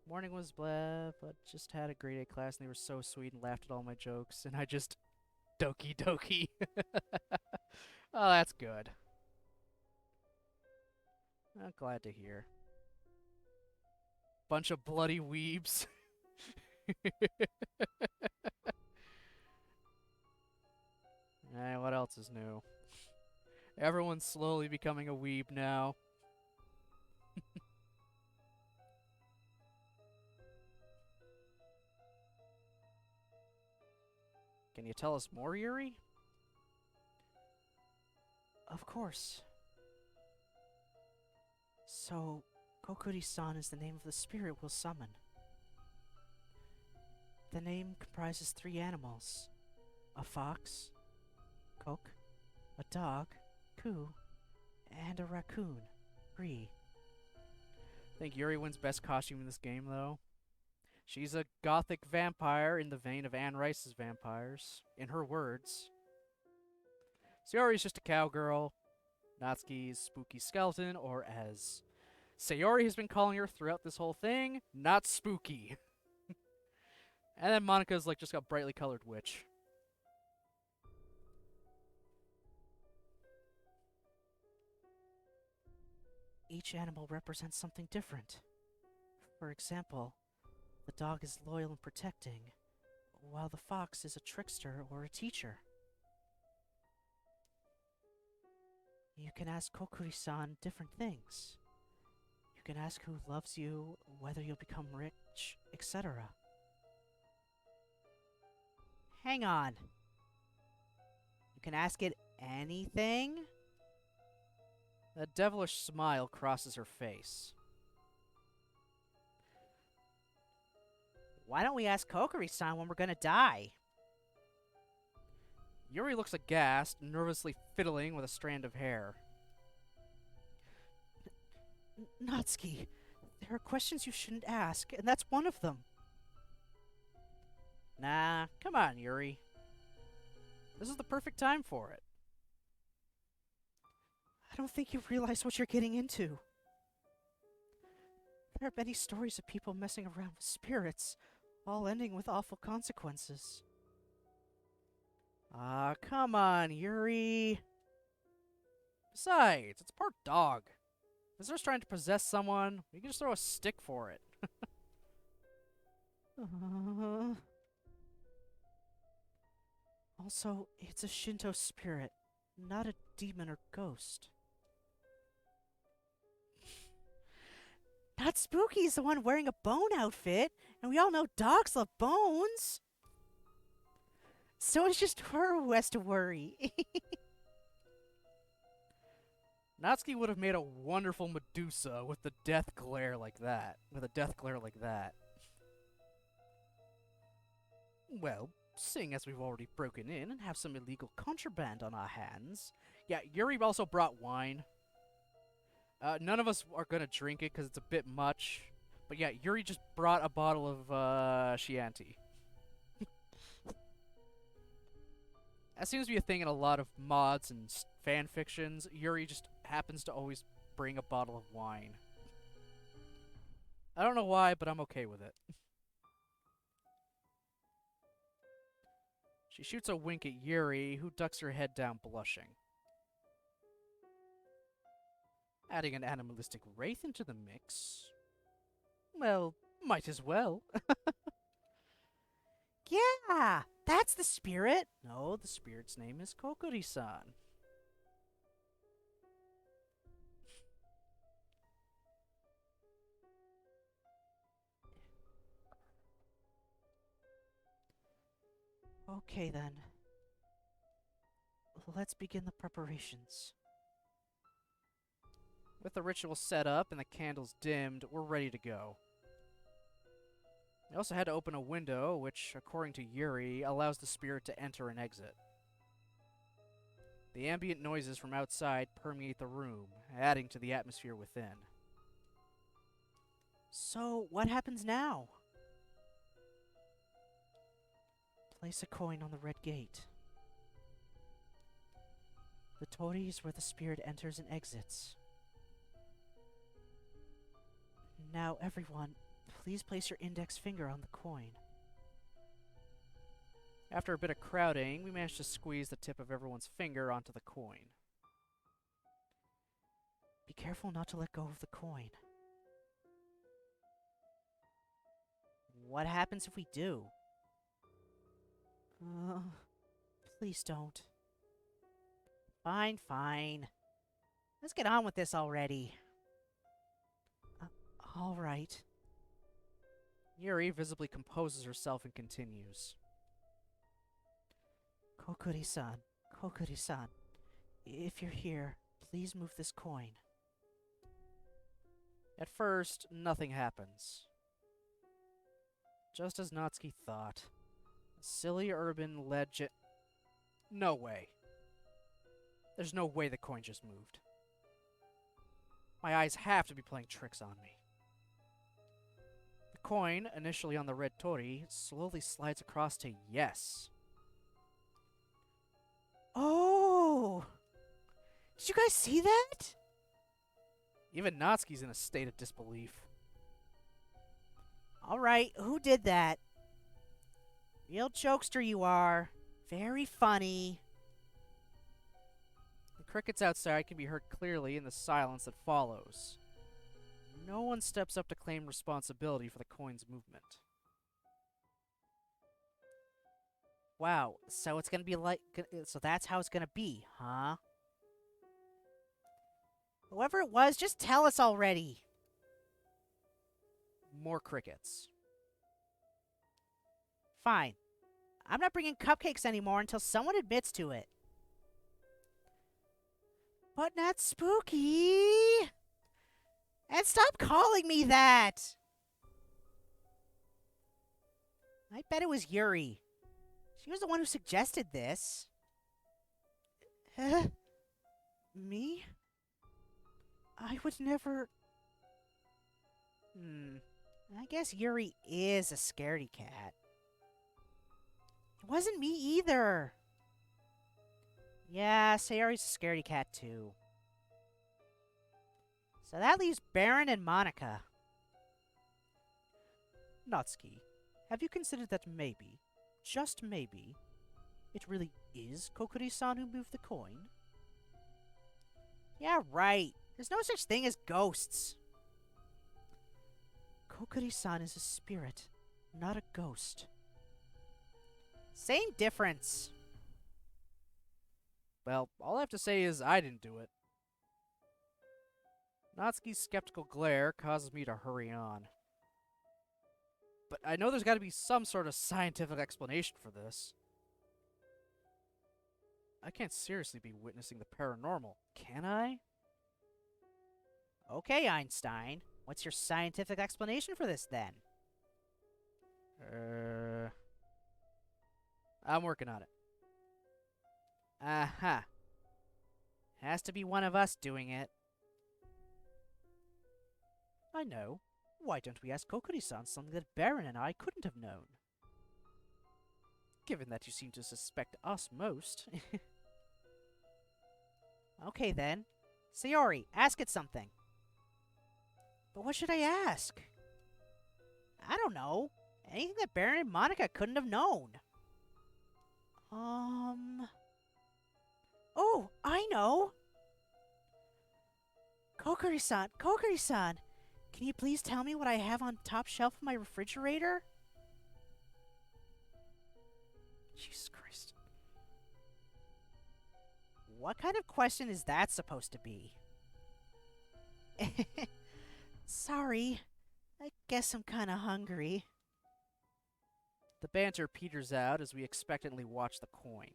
Speaker 2: Morning was blah, but just had a grade A class and they were so sweet and laughed at all my jokes, and I just doki doki. Oh, that's good. I'm glad to hear. Bunch of bloody weebs. What else is new? Everyone's slowly becoming a weeb now. Can you tell us more, Yuri?
Speaker 3: Of course. So, Kokuri-san is the name of the spirit we'll summon. The name comprises 3 animals. A fox, Kok, a dog, Ku, and a raccoon, Ri.
Speaker 2: I think Yuri wins best costume in this game, though. She's a gothic vampire in the vein of Anne Rice's vampires, in her words. Sayori's just a cowgirl, Natsuki's spooky skeleton, or as Sayori has been calling her throughout this whole thing, not spooky. And then Monica's like just got brightly colored witch.
Speaker 3: Each animal represents something different. For example, the dog is loyal and protecting, while the fox is a trickster or a teacher. You can ask Kokuri-san different things. You can ask who loves you, whether you'll become rich, etc. Hang on. You can ask it anything?
Speaker 2: A devilish smile crosses her face.
Speaker 3: Why don't we ask Kokuri-san when we're gonna die?
Speaker 2: Yuri looks aghast, nervously fiddling with a strand of hair.
Speaker 3: Natsuki, there are questions you shouldn't ask, and that's one of them.
Speaker 2: Nah, come on, Yuri. This is the perfect time for it.
Speaker 3: I don't think you realize what you're getting into. There are many stories of people messing around with spirits, all ending with awful consequences.
Speaker 2: Ah, come on, Yuri. Besides, it's part dog. If it's just trying to possess someone, you can just throw a stick for it.
Speaker 3: Also, it's a Shinto spirit, not a demon or ghost. Not Spooky's the one wearing a bone outfit, and we all know dogs love bones. So it's just her who has to worry.
Speaker 1: Natsuki would have made a wonderful Medusa with the death glare like that. Well, seeing as we've already broken in and have some illegal contraband on our hands. Yeah, Yuri also brought wine. None of us are gonna drink it because it's a bit much. But yeah, Yuri just brought a bottle of Chianti. That seems to be a thing in a lot of mods and fan fictions. Yuri just happens to always bring a bottle of wine. I don't know why, but I'm okay with it. She shoots a wink at Yuri, who ducks her head down, blushing. Adding an animalistic wraith into the mix? Well, might as well.
Speaker 3: Yeah, that's the spirit.
Speaker 1: No, the spirit's name is Kokuri-san.
Speaker 3: Okay then. Let's begin the preparations.
Speaker 1: With the ritual set up and the candles dimmed, we're ready to go. We also had to open a window, which, according to Yuri, allows the spirit to enter and exit. The ambient noises from outside permeate the room, adding to the atmosphere within.
Speaker 3: So, what happens now? Place a coin on the red gate. The torii is where the spirit enters and exits. Now, everyone, please place your index finger on the coin.
Speaker 1: After a bit of crowding, we managed to squeeze the tip of everyone's finger onto the coin.
Speaker 3: Be careful not to let go of the coin. What happens if we do? Please don't. Fine, fine. Let's get on with this already. Alright.
Speaker 1: Yuri visibly composes herself and continues.
Speaker 3: Kokuri-san, Kokuri-san, if you're here, please move this coin.
Speaker 1: At first, nothing happens. Just as Natsuki thought. A silly urban legend. No way. There's no way the coin just moved. My eyes have to be playing tricks on me. The coin, initially on the red torii, slowly slides across to yes.
Speaker 3: Oh! Did you guys see that?
Speaker 1: Even Natsuki's in a state of disbelief.
Speaker 3: Alright, who did that? Real jokester you are. Very funny.
Speaker 1: The crickets outside can be heard clearly in the silence that follows. No one steps up to claim responsibility for the coin's movement.
Speaker 3: Wow, so it's gonna be like... So that's how it's gonna be, huh? Whoever it was, just tell us already.
Speaker 1: More crickets.
Speaker 3: Fine. I'm not bringing cupcakes anymore until someone admits to it. But not spooky! And stop calling me that! I bet it was Yuri. She was the one who suggested this. Me? I would never... I guess Yuri is a scaredy cat. It wasn't me either. Yeah, Sayori's a scaredy cat too. So that leaves Baron and Monica.
Speaker 1: Natsuki, have you considered that maybe, just maybe, it really is Kokuri-san who moved the coin?
Speaker 3: Yeah, right. There's no such thing as ghosts.
Speaker 1: Kokuri-san is a spirit, not a ghost.
Speaker 3: Same difference.
Speaker 2: Well, all I have to say is I didn't do it. Natsuki's skeptical glare causes me to hurry on. But I know there's got to be some sort of scientific explanation for this. I can't seriously be witnessing the paranormal, can I?
Speaker 3: Okay, Einstein. What's your scientific explanation for this, then?
Speaker 2: I'm working on it.
Speaker 3: Uh-huh. Has to be one of us doing it. I know. Why don't we ask Kokori-san something that Baron and I couldn't have known?
Speaker 2: Given that you seem to suspect us most.
Speaker 3: Okay, then. Sayori, ask it something. But what should I ask? I don't know. Anything that Baron and Monica couldn't have known. Oh, I know! Kokori-san, Kokori-san! Can you please tell me what I have on top shelf of my refrigerator?
Speaker 2: Jesus Christ.
Speaker 3: What kind of question is that supposed to be? Sorry. I guess I'm kinda hungry.
Speaker 2: The banter peters out as we expectantly watch the coin.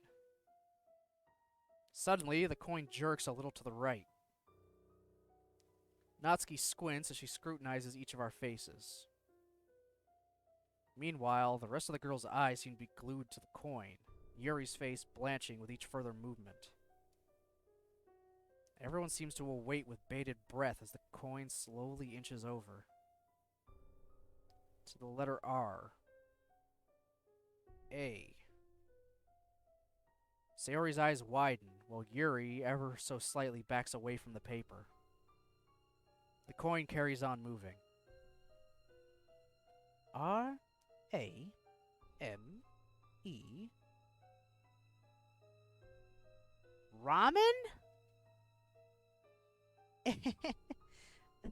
Speaker 2: Suddenly, the coin jerks a little to the right. Natsuki squints as she scrutinizes each of our faces. Meanwhile, the rest of the girl's eyes seem to be glued to the coin, Yuri's face blanching with each further movement. Everyone seems to await with bated breath as the coin slowly inches over to the letter R. A. Sayori's eyes widen, while Yuri ever so slightly backs away from the paper. The coin carries on moving.
Speaker 3: R A M E Ramen?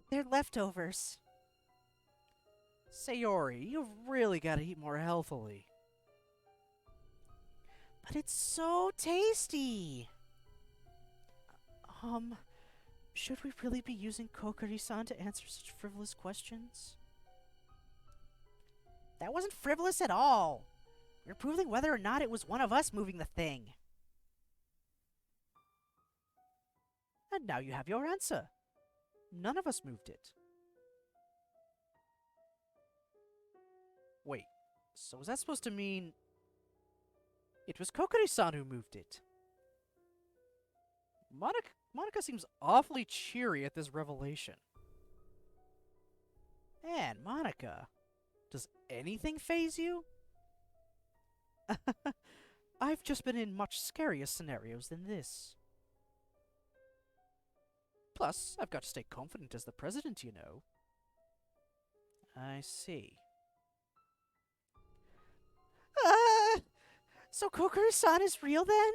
Speaker 3: They're leftovers.
Speaker 2: Sayori, you've really got to eat more healthily.
Speaker 3: But it's so tasty! Should we really be using Kokori-san to answer such frivolous questions? That wasn't frivolous at all! We're proving whether or not it was one of us moving the thing. And now you have your answer. None of us moved it.
Speaker 2: Wait, so is that supposed to mean it was Kokori-san who moved it? Monica seems awfully cheery at this revelation.
Speaker 3: Man, Monica.
Speaker 2: Does anything faze you?
Speaker 3: I've just been in much scarier scenarios than this.
Speaker 2: Plus, I've got to stay confident as the president, you know.
Speaker 3: I see. So Kokori-san is real then?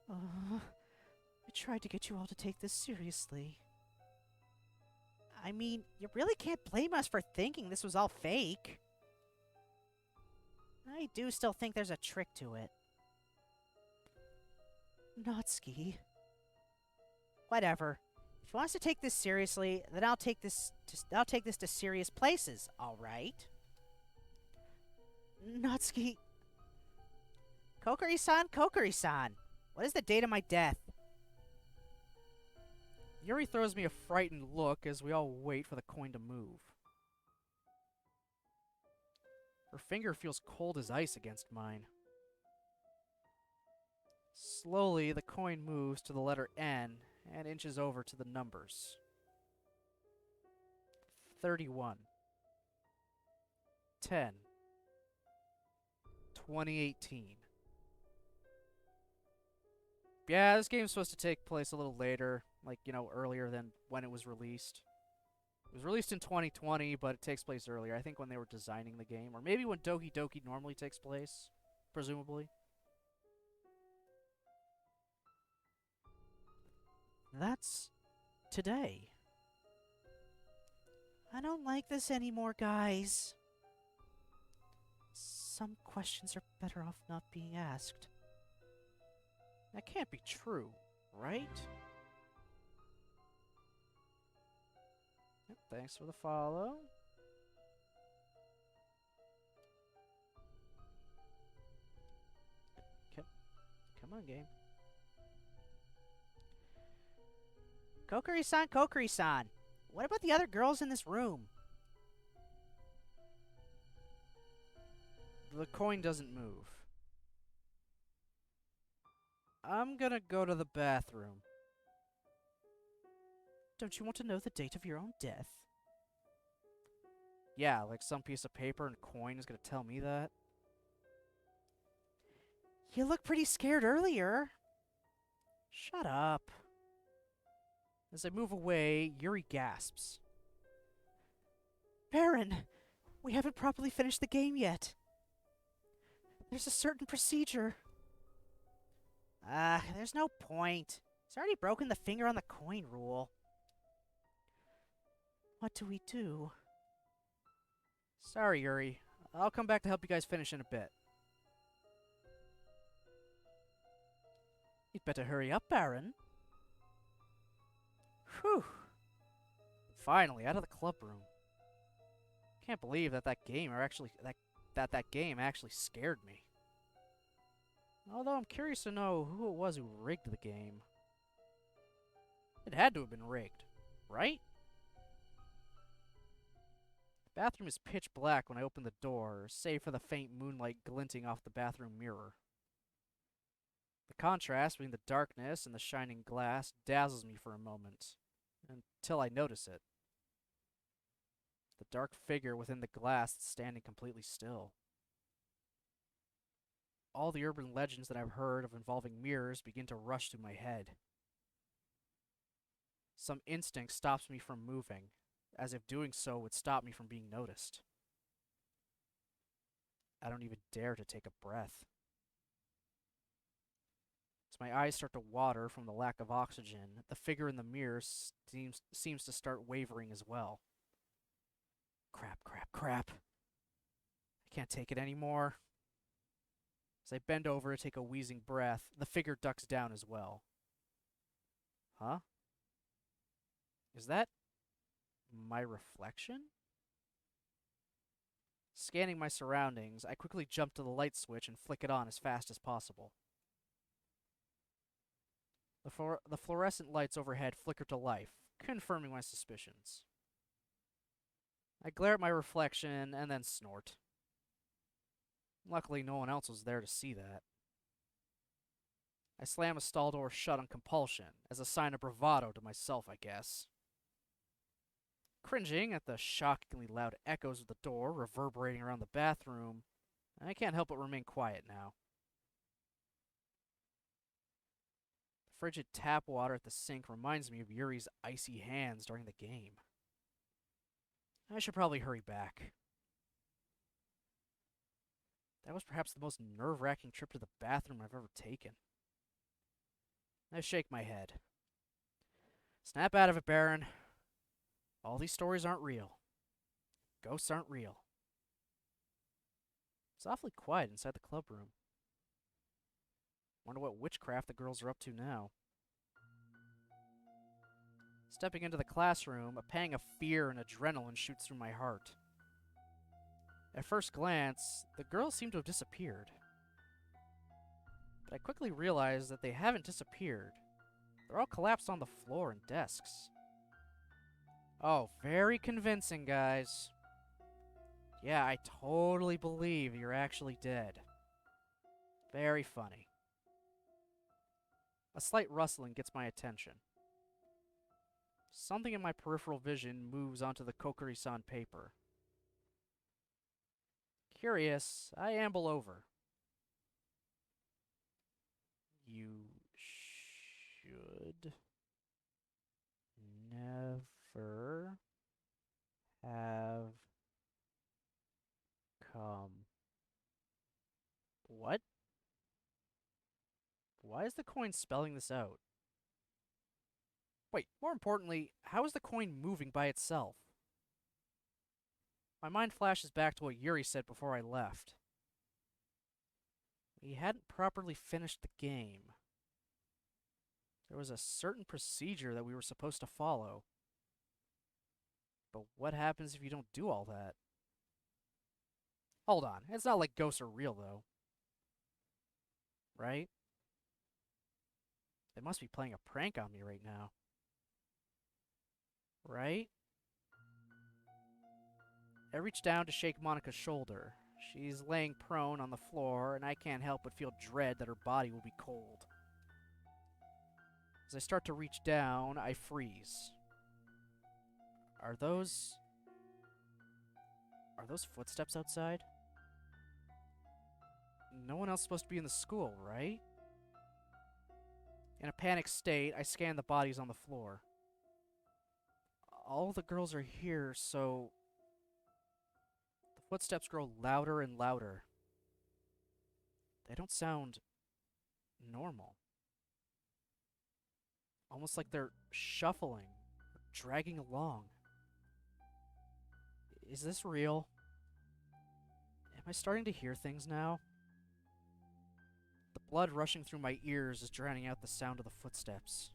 Speaker 3: I tried to get you all to take this seriously. I mean, you really can't blame us for thinking this was all fake. I do still think there's a trick to it. Natsuki. Whatever. If he wants to take this seriously, then I'll take this to serious places, alright? Natsuki. Kokori-san, Kokori-san. What is the date of my death?
Speaker 2: Yuri throws me a frightened look as we all wait for the coin to move. Her finger feels cold as ice against mine. Slowly, the coin moves to the letter N and inches over to the numbers. 31. 10. 2018. Yeah, this game's supposed to take place a little later, like, you know, earlier than when it was released. It was released in 2020, but it takes place earlier. I think when they were designing the game, or maybe when Doki Doki normally takes place, presumably.
Speaker 3: That's today. I don't like this anymore, guys. Some questions are better off not being asked. That can't be true, right? Yep, thanks for the follow. Come on, game. Kokiri-san, Kokiri-san! What about the other girls in this room?
Speaker 2: The coin doesn't move. I'm gonna go to the bathroom.
Speaker 3: Don't you want to know the date of your own death?
Speaker 2: Yeah, like some piece of paper and coin is gonna tell me that?
Speaker 3: You looked pretty scared earlier. Shut up.
Speaker 2: As I move away, Yuri gasps.
Speaker 3: Baron, we haven't properly finished the game yet. There's a certain procedure. There's no point. It's already broken the finger on the coin rule. What do we do?
Speaker 2: Sorry, Yuri. I'll come back to help you guys finish in a bit.
Speaker 3: You'd better hurry up, Baron.
Speaker 2: Whew. Finally, out of the club room. Can't believe that game actually scared me. Although I'm curious to know who it was who rigged the game. It had to have been rigged, right? The bathroom is pitch black when I open the door, save for the faint moonlight glinting off the bathroom mirror. The contrast between the darkness and the shining glass dazzles me for a moment, until I notice it. The dark figure within the glass is standing completely still. All the urban legends that I've heard of involving mirrors begin to rush through my head. Some instinct stops me from moving, as if doing so would stop me from being noticed. I don't even dare to take a breath. As my eyes start to water from the lack of oxygen, the figure in the mirror seems to start wavering as well. Crap. I can't take it anymore. As I bend over to take a wheezing breath, the figure ducks down as well. Huh? Is that my reflection? Scanning my surroundings, I quickly jump to the light switch and flick it on as fast as possible. The fluorescent lights overhead flicker to life, confirming my suspicions. I glare at my reflection and then snort. Luckily, no one else was there to see that. I slam a stall door shut on compulsion, as a sign of bravado to myself, I guess. Cringing at the shockingly loud echoes of the door reverberating around the bathroom, I can't help but remain quiet now. The frigid tap water at the sink reminds me of Yuri's icy hands during the game. I should probably hurry back. That was perhaps the most nerve-wracking trip to the bathroom I've ever taken. I shake my head. Snap out of it, Baron. All these stories aren't real. Ghosts aren't real. It's awfully quiet inside the club room. Wonder what witchcraft the girls are up to now. Stepping into the classroom, a pang of fear and adrenaline shoots through my heart. At first glance, the girls seem to have disappeared. But I quickly realize that they haven't disappeared. They're all collapsed on the floor and desks. Oh, very convincing, guys. Yeah, I totally believe you're actually dead. Very funny. A slight rustling gets my attention. Something in my peripheral vision moves onto the Kokiri-san paper. Curious, I amble over. You should never have come. What? Why is the coin spelling this out? Wait, more importantly, how is the coin moving by itself? My mind flashes back to what Yuri said before I left. We hadn't properly finished the game. There was a certain procedure that we were supposed to follow. But what happens if you don't do all that? Hold on, it's not like ghosts are real, though. Right? They must be playing a prank on me right now. Right? I reach down to shake Monica's shoulder. She's laying prone on the floor, and I can't help but feel dread that her body will be cold. As I start to reach down, I freeze. Are those footsteps outside? No one else supposed to be in the school, right? In a panicked state, I scan the bodies on the floor. All the girls are here, so the footsteps grow louder and louder. They don't sound normal. Almost like they're shuffling, or dragging along. Is this real? Am I starting to hear things now? The blood rushing through my ears is drowning out the sound of the footsteps.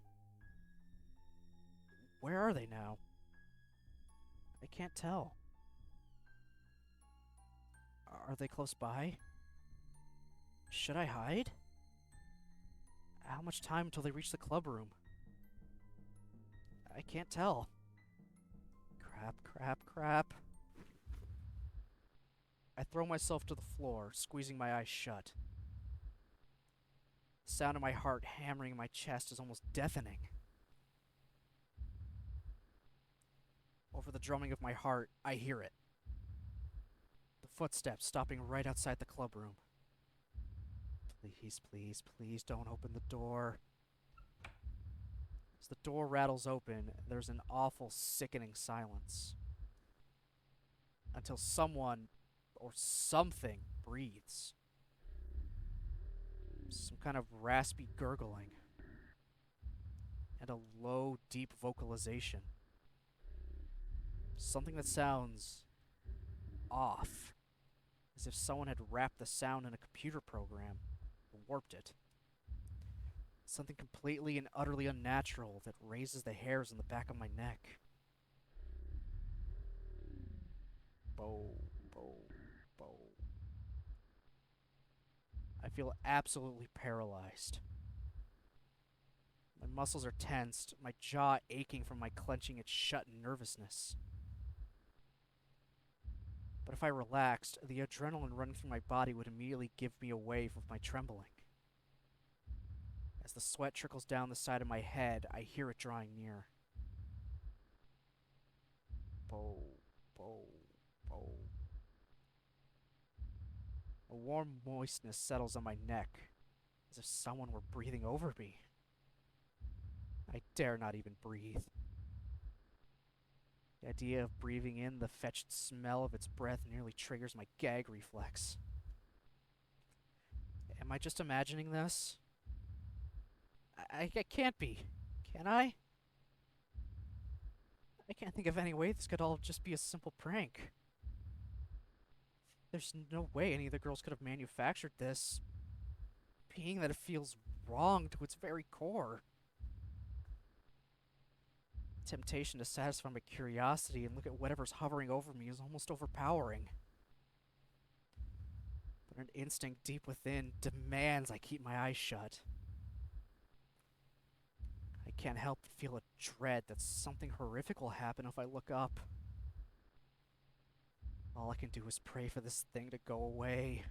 Speaker 2: Where are they now? I can't tell. Are they close by? Should I hide? How much time until they reach the club room? I can't tell. Crap. I throw myself to the floor, squeezing my eyes shut. The sound of my heart hammering in my chest is almost deafening. Over the drumming of my heart, I hear it. The footsteps stopping right outside the club room. Please don't open the door. As the door rattles open, there's an awful, sickening silence. Until someone or something breathes. Some kind of raspy gurgling. And a low, deep vocalization. Something that sounds off. As if someone had wrapped the sound in a computer program. Warped it. Something completely and utterly unnatural that raises the hairs on the back of my neck. Bow. I feel absolutely paralyzed. My muscles are tensed, my jaw aching from my clenching it shut in nervousness. But if I relaxed, the adrenaline running through my body would immediately give me away with my trembling. As the sweat trickles down the side of my head, I hear it drawing near. Bow. A warm moistness settles on my neck, as if someone were breathing over me. I dare not even breathe. The idea of breathing in the fetid smell of its breath nearly triggers my gag reflex. Am I just imagining this? I can't be. Can I? I can't think of any way this could all just be a simple prank. There's no way any of the girls could have manufactured this, being that it feels wrong to its very core. The temptation to satisfy my curiosity and look at whatever's hovering over me is almost overpowering. But an instinct deep within demands I keep my eyes shut. I can't help but feel a dread that something horrific will happen if I look up. All I can do is pray for this thing to go away.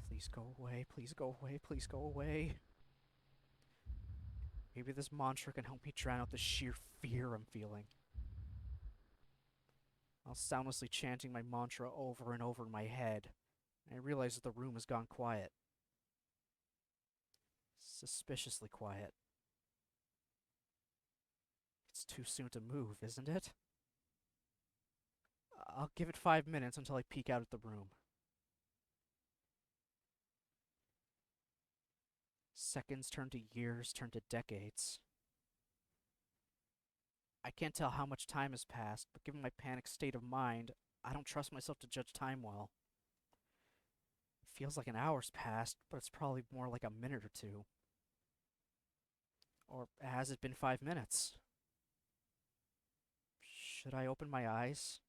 Speaker 2: Please go away, please go away, please go away. Maybe this mantra can help me drown out the sheer fear I'm feeling. While soundlessly chanting my mantra over and over in my head, I realize that the room has gone quiet. Suspiciously quiet. It's too soon to move, isn't it? I'll give it 5 minutes until I peek out at the room. Seconds turn to years, turn to decades. I can't tell how much time has passed, but given my panicked state of mind, I don't trust myself to judge time well. It feels like an hour's passed, but it's probably more like a minute or two. Or has it been 5 minutes? Should I open my eyes?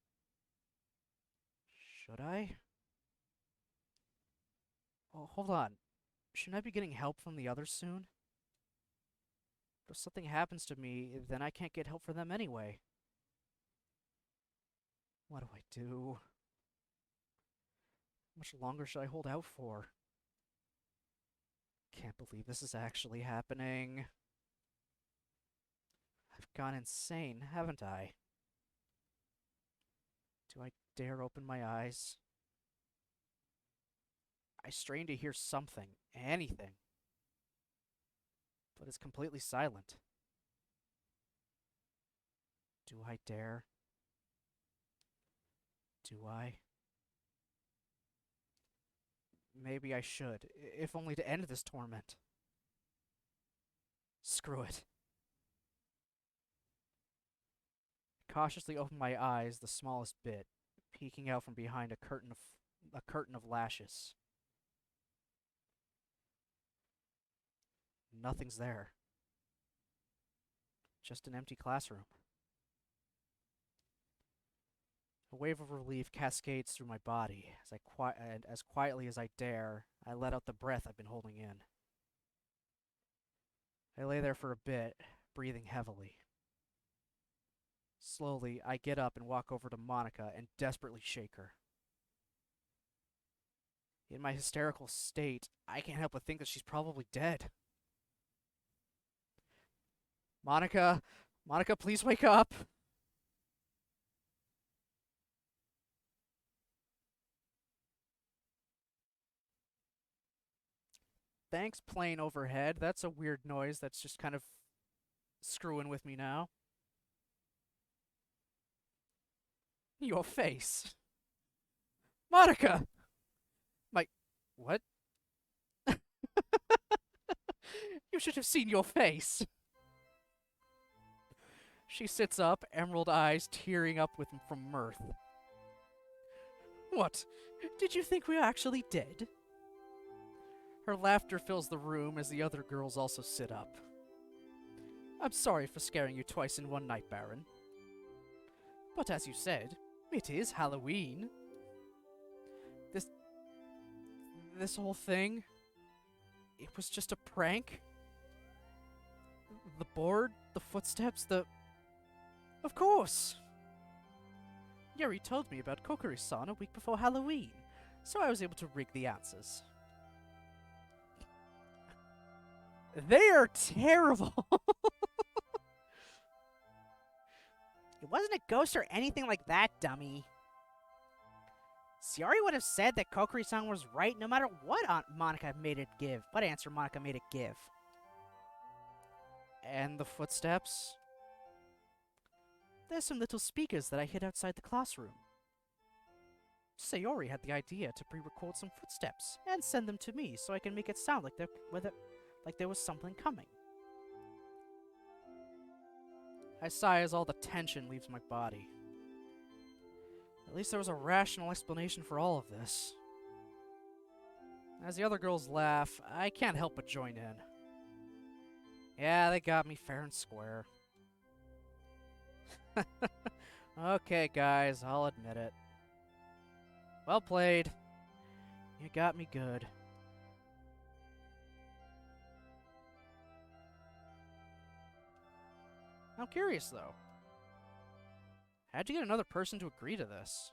Speaker 2: Should I? Oh, hold on. Shouldn't I be getting help from the others soon? If something happens to me, then I can't get help for them anyway. What do I do? How much longer should I hold out for? Can't believe this is actually happening. I've gone insane, haven't I? Do I dare open my eyes? I strain to hear something, anything. But it's completely silent. Do I dare? Do I? Maybe I should, if only to end this torment. Screw it. I cautiously open my eyes the smallest bit, peeking out from behind a curtain of lashes. Nothing's there. Just an empty classroom. A wave of relief cascades through my body and as quietly as I dare, I let out the breath I've been holding in. I lay there for a bit, breathing heavily. Slowly, I get up and walk over to Monica and desperately shake her. In my hysterical state, I can't help but think that she's probably dead. Monica! Monica, please wake up! Thanks, plane overhead. That's a weird noise that's just kind of screwing with me now. Your face. Monica! What? You should have seen your face. She sits up, emerald eyes tearing up from mirth. What? Did you think we were actually dead? Her laughter fills the room as the other girls also sit up. I'm sorry for scaring you twice in one night, Baron. But as you said, it is Halloween. This whole thing, it was just a prank? The board, the footsteps, Of course! Yuri told me about Kokiri-san a week before Halloween, so I was able to rig the answers. They are terrible!
Speaker 3: It wasn't a ghost or anything like that, dummy. Sayori would have said that Kokiri-san was right no matter what answer Monica made it give.
Speaker 2: And the footsteps?
Speaker 3: There's some little speakers that I hid outside the classroom. Sayori had the idea to pre-record some footsteps and send them to me so I can make it sound like there was something coming.
Speaker 2: I sigh as all the tension leaves my body. At least there was a rational explanation for all of this. As the other girls laugh, I can't help but join in. Yeah, they got me fair and square. Okay, guys, I'll admit it. Well played. You got me good. I'm curious, though. How'd you get another person to agree to this?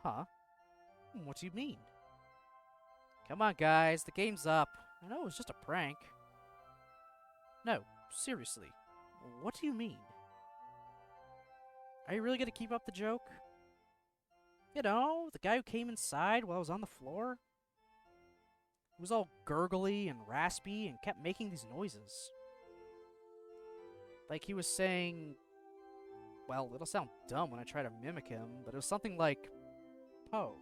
Speaker 3: Huh? What do you mean?
Speaker 2: Come on, guys, the game's up. I know it was just a prank.
Speaker 3: No, seriously. What do you mean?
Speaker 2: Are you really gonna keep up the joke? You know, the guy who came inside while I was on the floor? He was all gurgly and raspy and kept making these noises. Like he was saying... Well, it'll sound dumb when I try to mimic him, but it was something like... Poe.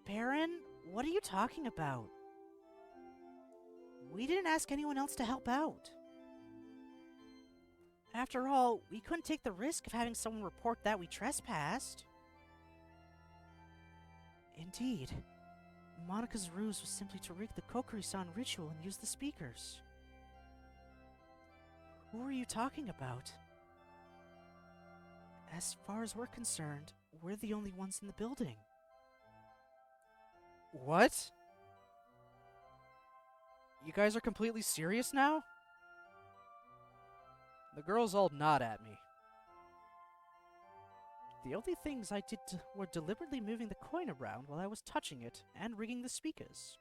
Speaker 3: Baron? What are you talking about? We didn't ask anyone else to help out. After all, we couldn't take the risk of having someone report that we trespassed. Indeed. Monika's ruse was simply to rig the Kokiri-san ritual and use the speakers. Who are you talking about? As far as we're concerned, we're the only ones in the building.
Speaker 2: What? You guys are completely serious now? The girls all nod at me.
Speaker 3: The only things I did were deliberately moving the coin around while I was touching it and rigging the speakers.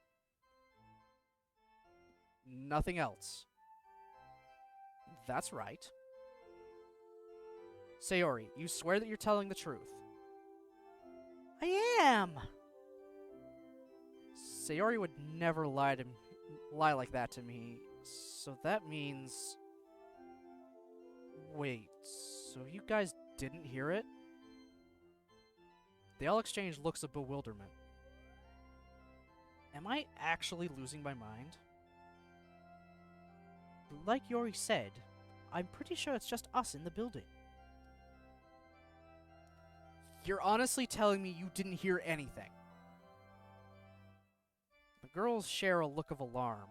Speaker 2: Nothing else.
Speaker 3: That's right.
Speaker 2: Sayori, you swear that you're telling the truth.
Speaker 3: I am!
Speaker 2: Sayori would never lie like that to me, so that means... Wait, so you guys didn't hear it? They all exchange looks of bewilderment.
Speaker 3: Am I actually losing my mind? Like Yori said, I'm pretty sure it's just us in the building.
Speaker 2: You're honestly telling me you didn't hear anything? The girls share a look of alarm.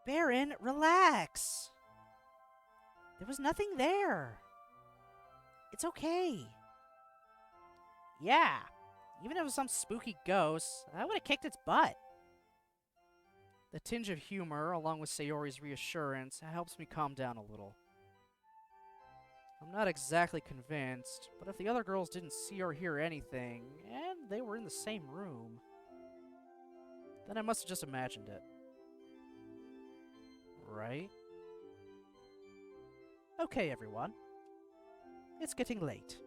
Speaker 3: Baron, relax! There was nothing there. It's okay. Yeah, even if it was some spooky ghost, I would have kicked its butt.
Speaker 2: The tinge of humor, along with Sayori's reassurance, helps me calm down a little. I'm not exactly convinced, but if the other girls didn't see or hear anything, and they were in the same room, then I must have just imagined it. Right?
Speaker 3: Okay, everyone. It's getting late.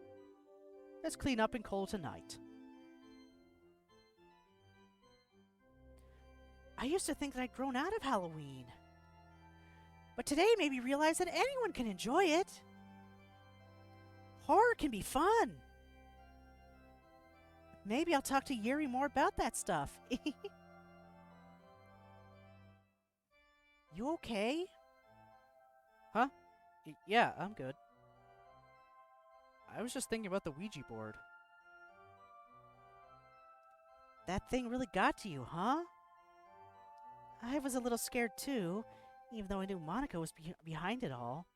Speaker 3: Let's clean up and call it a night. I used to think that I'd grown out of Halloween. But today made me realize that anyone can enjoy it. Horror can be fun. Maybe I'll talk to Yuri more about that stuff. You okay?
Speaker 2: Huh? Yeah, I'm good. I was just thinking about the Ouija board.
Speaker 3: That thing really got to you, huh? I was a little scared too, even though I knew Monika was behind it all.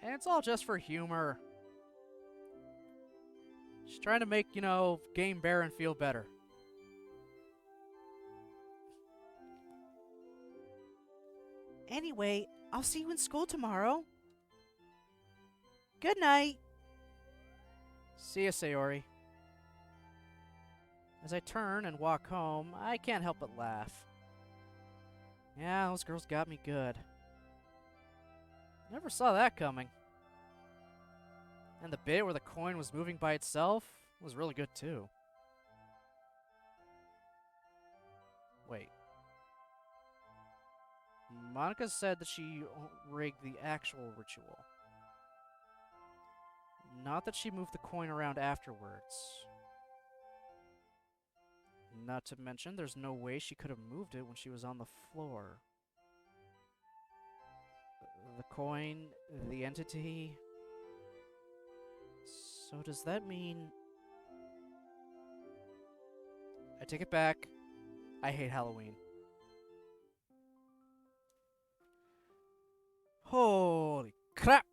Speaker 2: And it's all just for humor. Just trying to make, Game Baron feel better.
Speaker 3: Anyway, I'll see you in school tomorrow. Good night.
Speaker 2: See ya, Sayori. As I turn and walk home, I can't help but laugh. Yeah, those girls got me good. Never saw that coming. And the bit where the coin was moving by itself was really good too. Wait. Monika said that she rigged the actual ritual. Not that she moved the coin around afterwards. Not to mention, there's no way she could have moved it when she was on the floor. The coin, the entity... So does that mean... I take it back. I hate Halloween. Holy crap!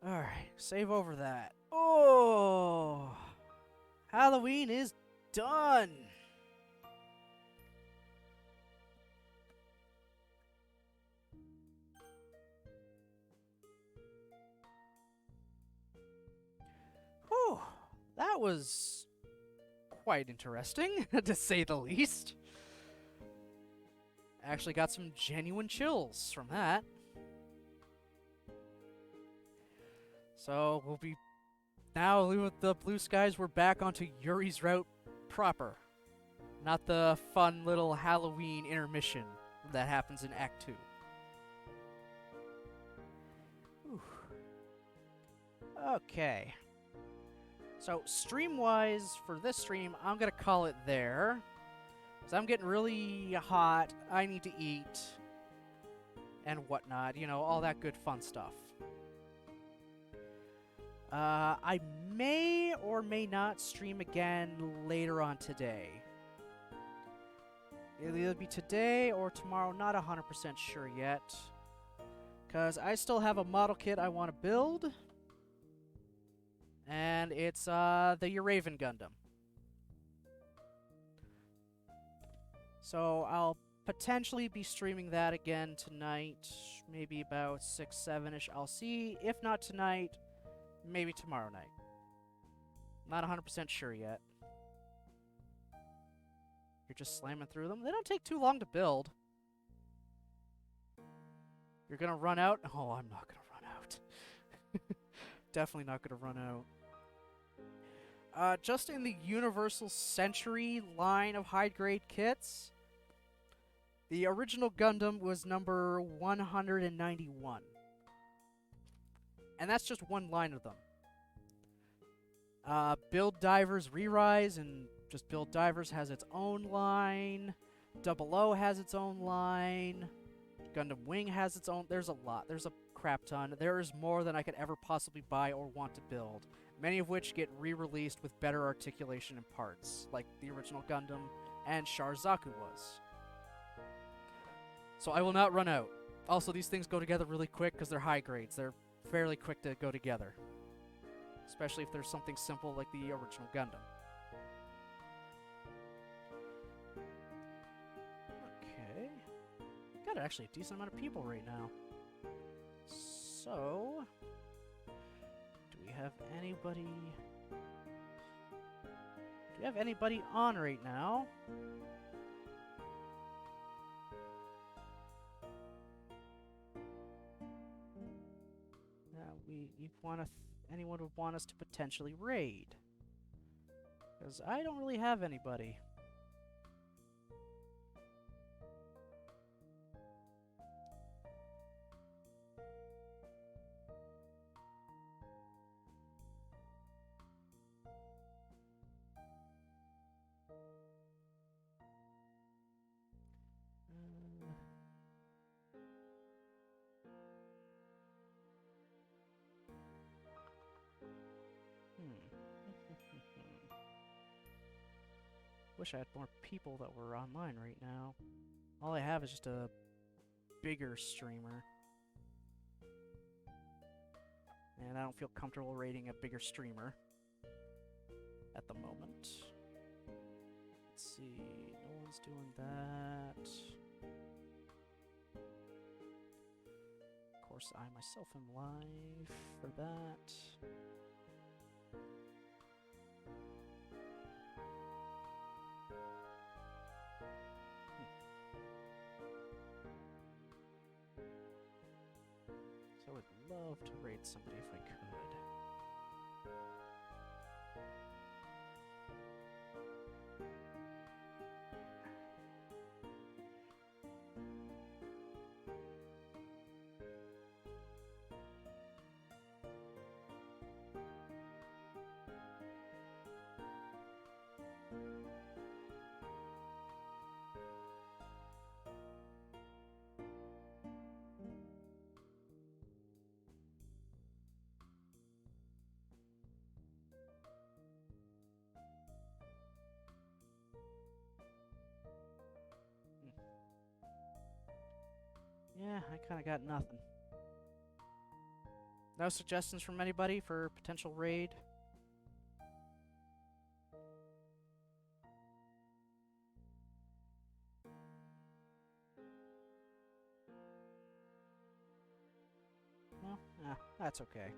Speaker 2: Alright, save over that. Oh! Halloween is done! Whew, that was quite interesting, to say the least. Actually got some genuine chills from that. So we'll be now with the blue skies. We're back onto Yuri's route proper, not the fun little Halloween intermission that happens in Act 2. Okay. So, stream-wise, for this stream, I'm gonna call it there. Because I'm getting really hot, I need to eat, and whatnot. You know, all that good fun stuff. I may or may not stream again later on today. It'll either be today or tomorrow, not 100% sure yet. Because I still have a model kit I want to build. And it's the Uraven Gundam. So I'll potentially be streaming that again tonight. Maybe about 6, 7-ish. I'll see. If not tonight, maybe tomorrow night. Not 100% sure yet. You're just slamming through them. They don't take too long to build. You're gonna run out? Oh, I'm not gonna run out. Definitely not gonna run out. Just in the Universal Century line of high-grade kits, the original Gundam was number 191. And that's just one line of them. Build Divers Re-Rise and just Build Divers has its own line. Double O has its own line. Gundam Wing has its own. There's a lot. There's a crap ton. There is more than I could ever possibly buy or want to build. Many of which get re-released with better articulation and parts, like the original Gundam and Char Zaku was. So I will not run out. Also, these things go together really quick because they're high grades. They're fairly quick to go together. Especially if there's something simple like the original Gundam. Okay. Got actually a decent amount of people right now. So, do we have anybody... Do we have anybody on right now? You want to... anyone would want us to potentially raid? Because I don't really have anybody. Wish I had more people that were online right now. All I have is just a bigger streamer. And I don't feel comfortable rating a bigger streamer at the moment. Let's see, no one's doing that. Of course, I myself am live for that. I would love to raid somebody if I could. Yeah, I kind of got nothing. No suggestions from anybody for potential raid? No? Ah, that's okay.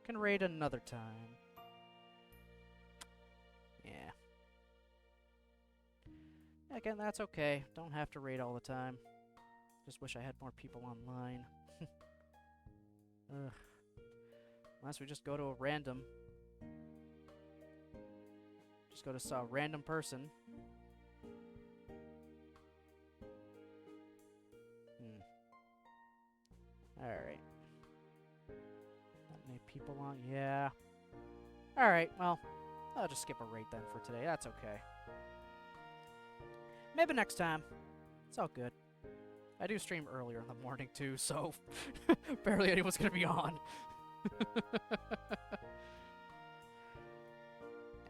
Speaker 2: Can raid another time. Yeah. Again, that's okay. Don't have to raid all the time. Just wish I had more people online. Ugh. Unless we just go to a random. Just go to some random person. Alright. Not many people on. Yeah. Alright, well, I'll just skip a rate then for today. That's okay. Maybe next time. It's all good. I do stream earlier in the morning too, so barely anyone's gonna be on.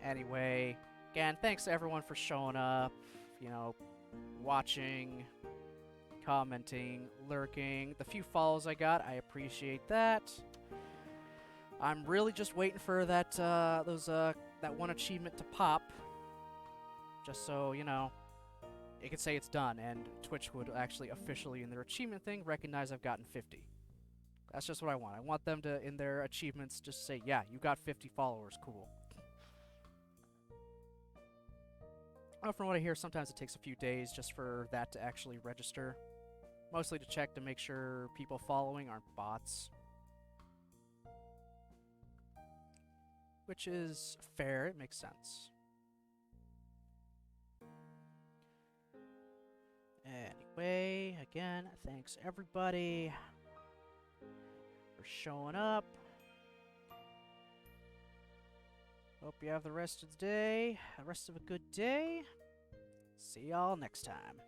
Speaker 2: Anyway, again, thanks to everyone for showing up, you know, watching, commenting, lurking. The few follows I got, I appreciate that. I'm really just waiting for that that one achievement to pop, just so, you know, it could say it's done, and Twitch would actually officially, in their achievement thing, recognize I've gotten 50. That's just what I want. I want them to, in their achievements, just say, yeah, you got 50 followers, cool. From what I hear, sometimes it takes a few days just for that to actually register. Mostly to check to make sure people following aren't bots. Which is fair, it makes sense. Anyway, again, thanks everybody for showing up. Hope you have the rest of the day, the rest of a good day. See y'all next time.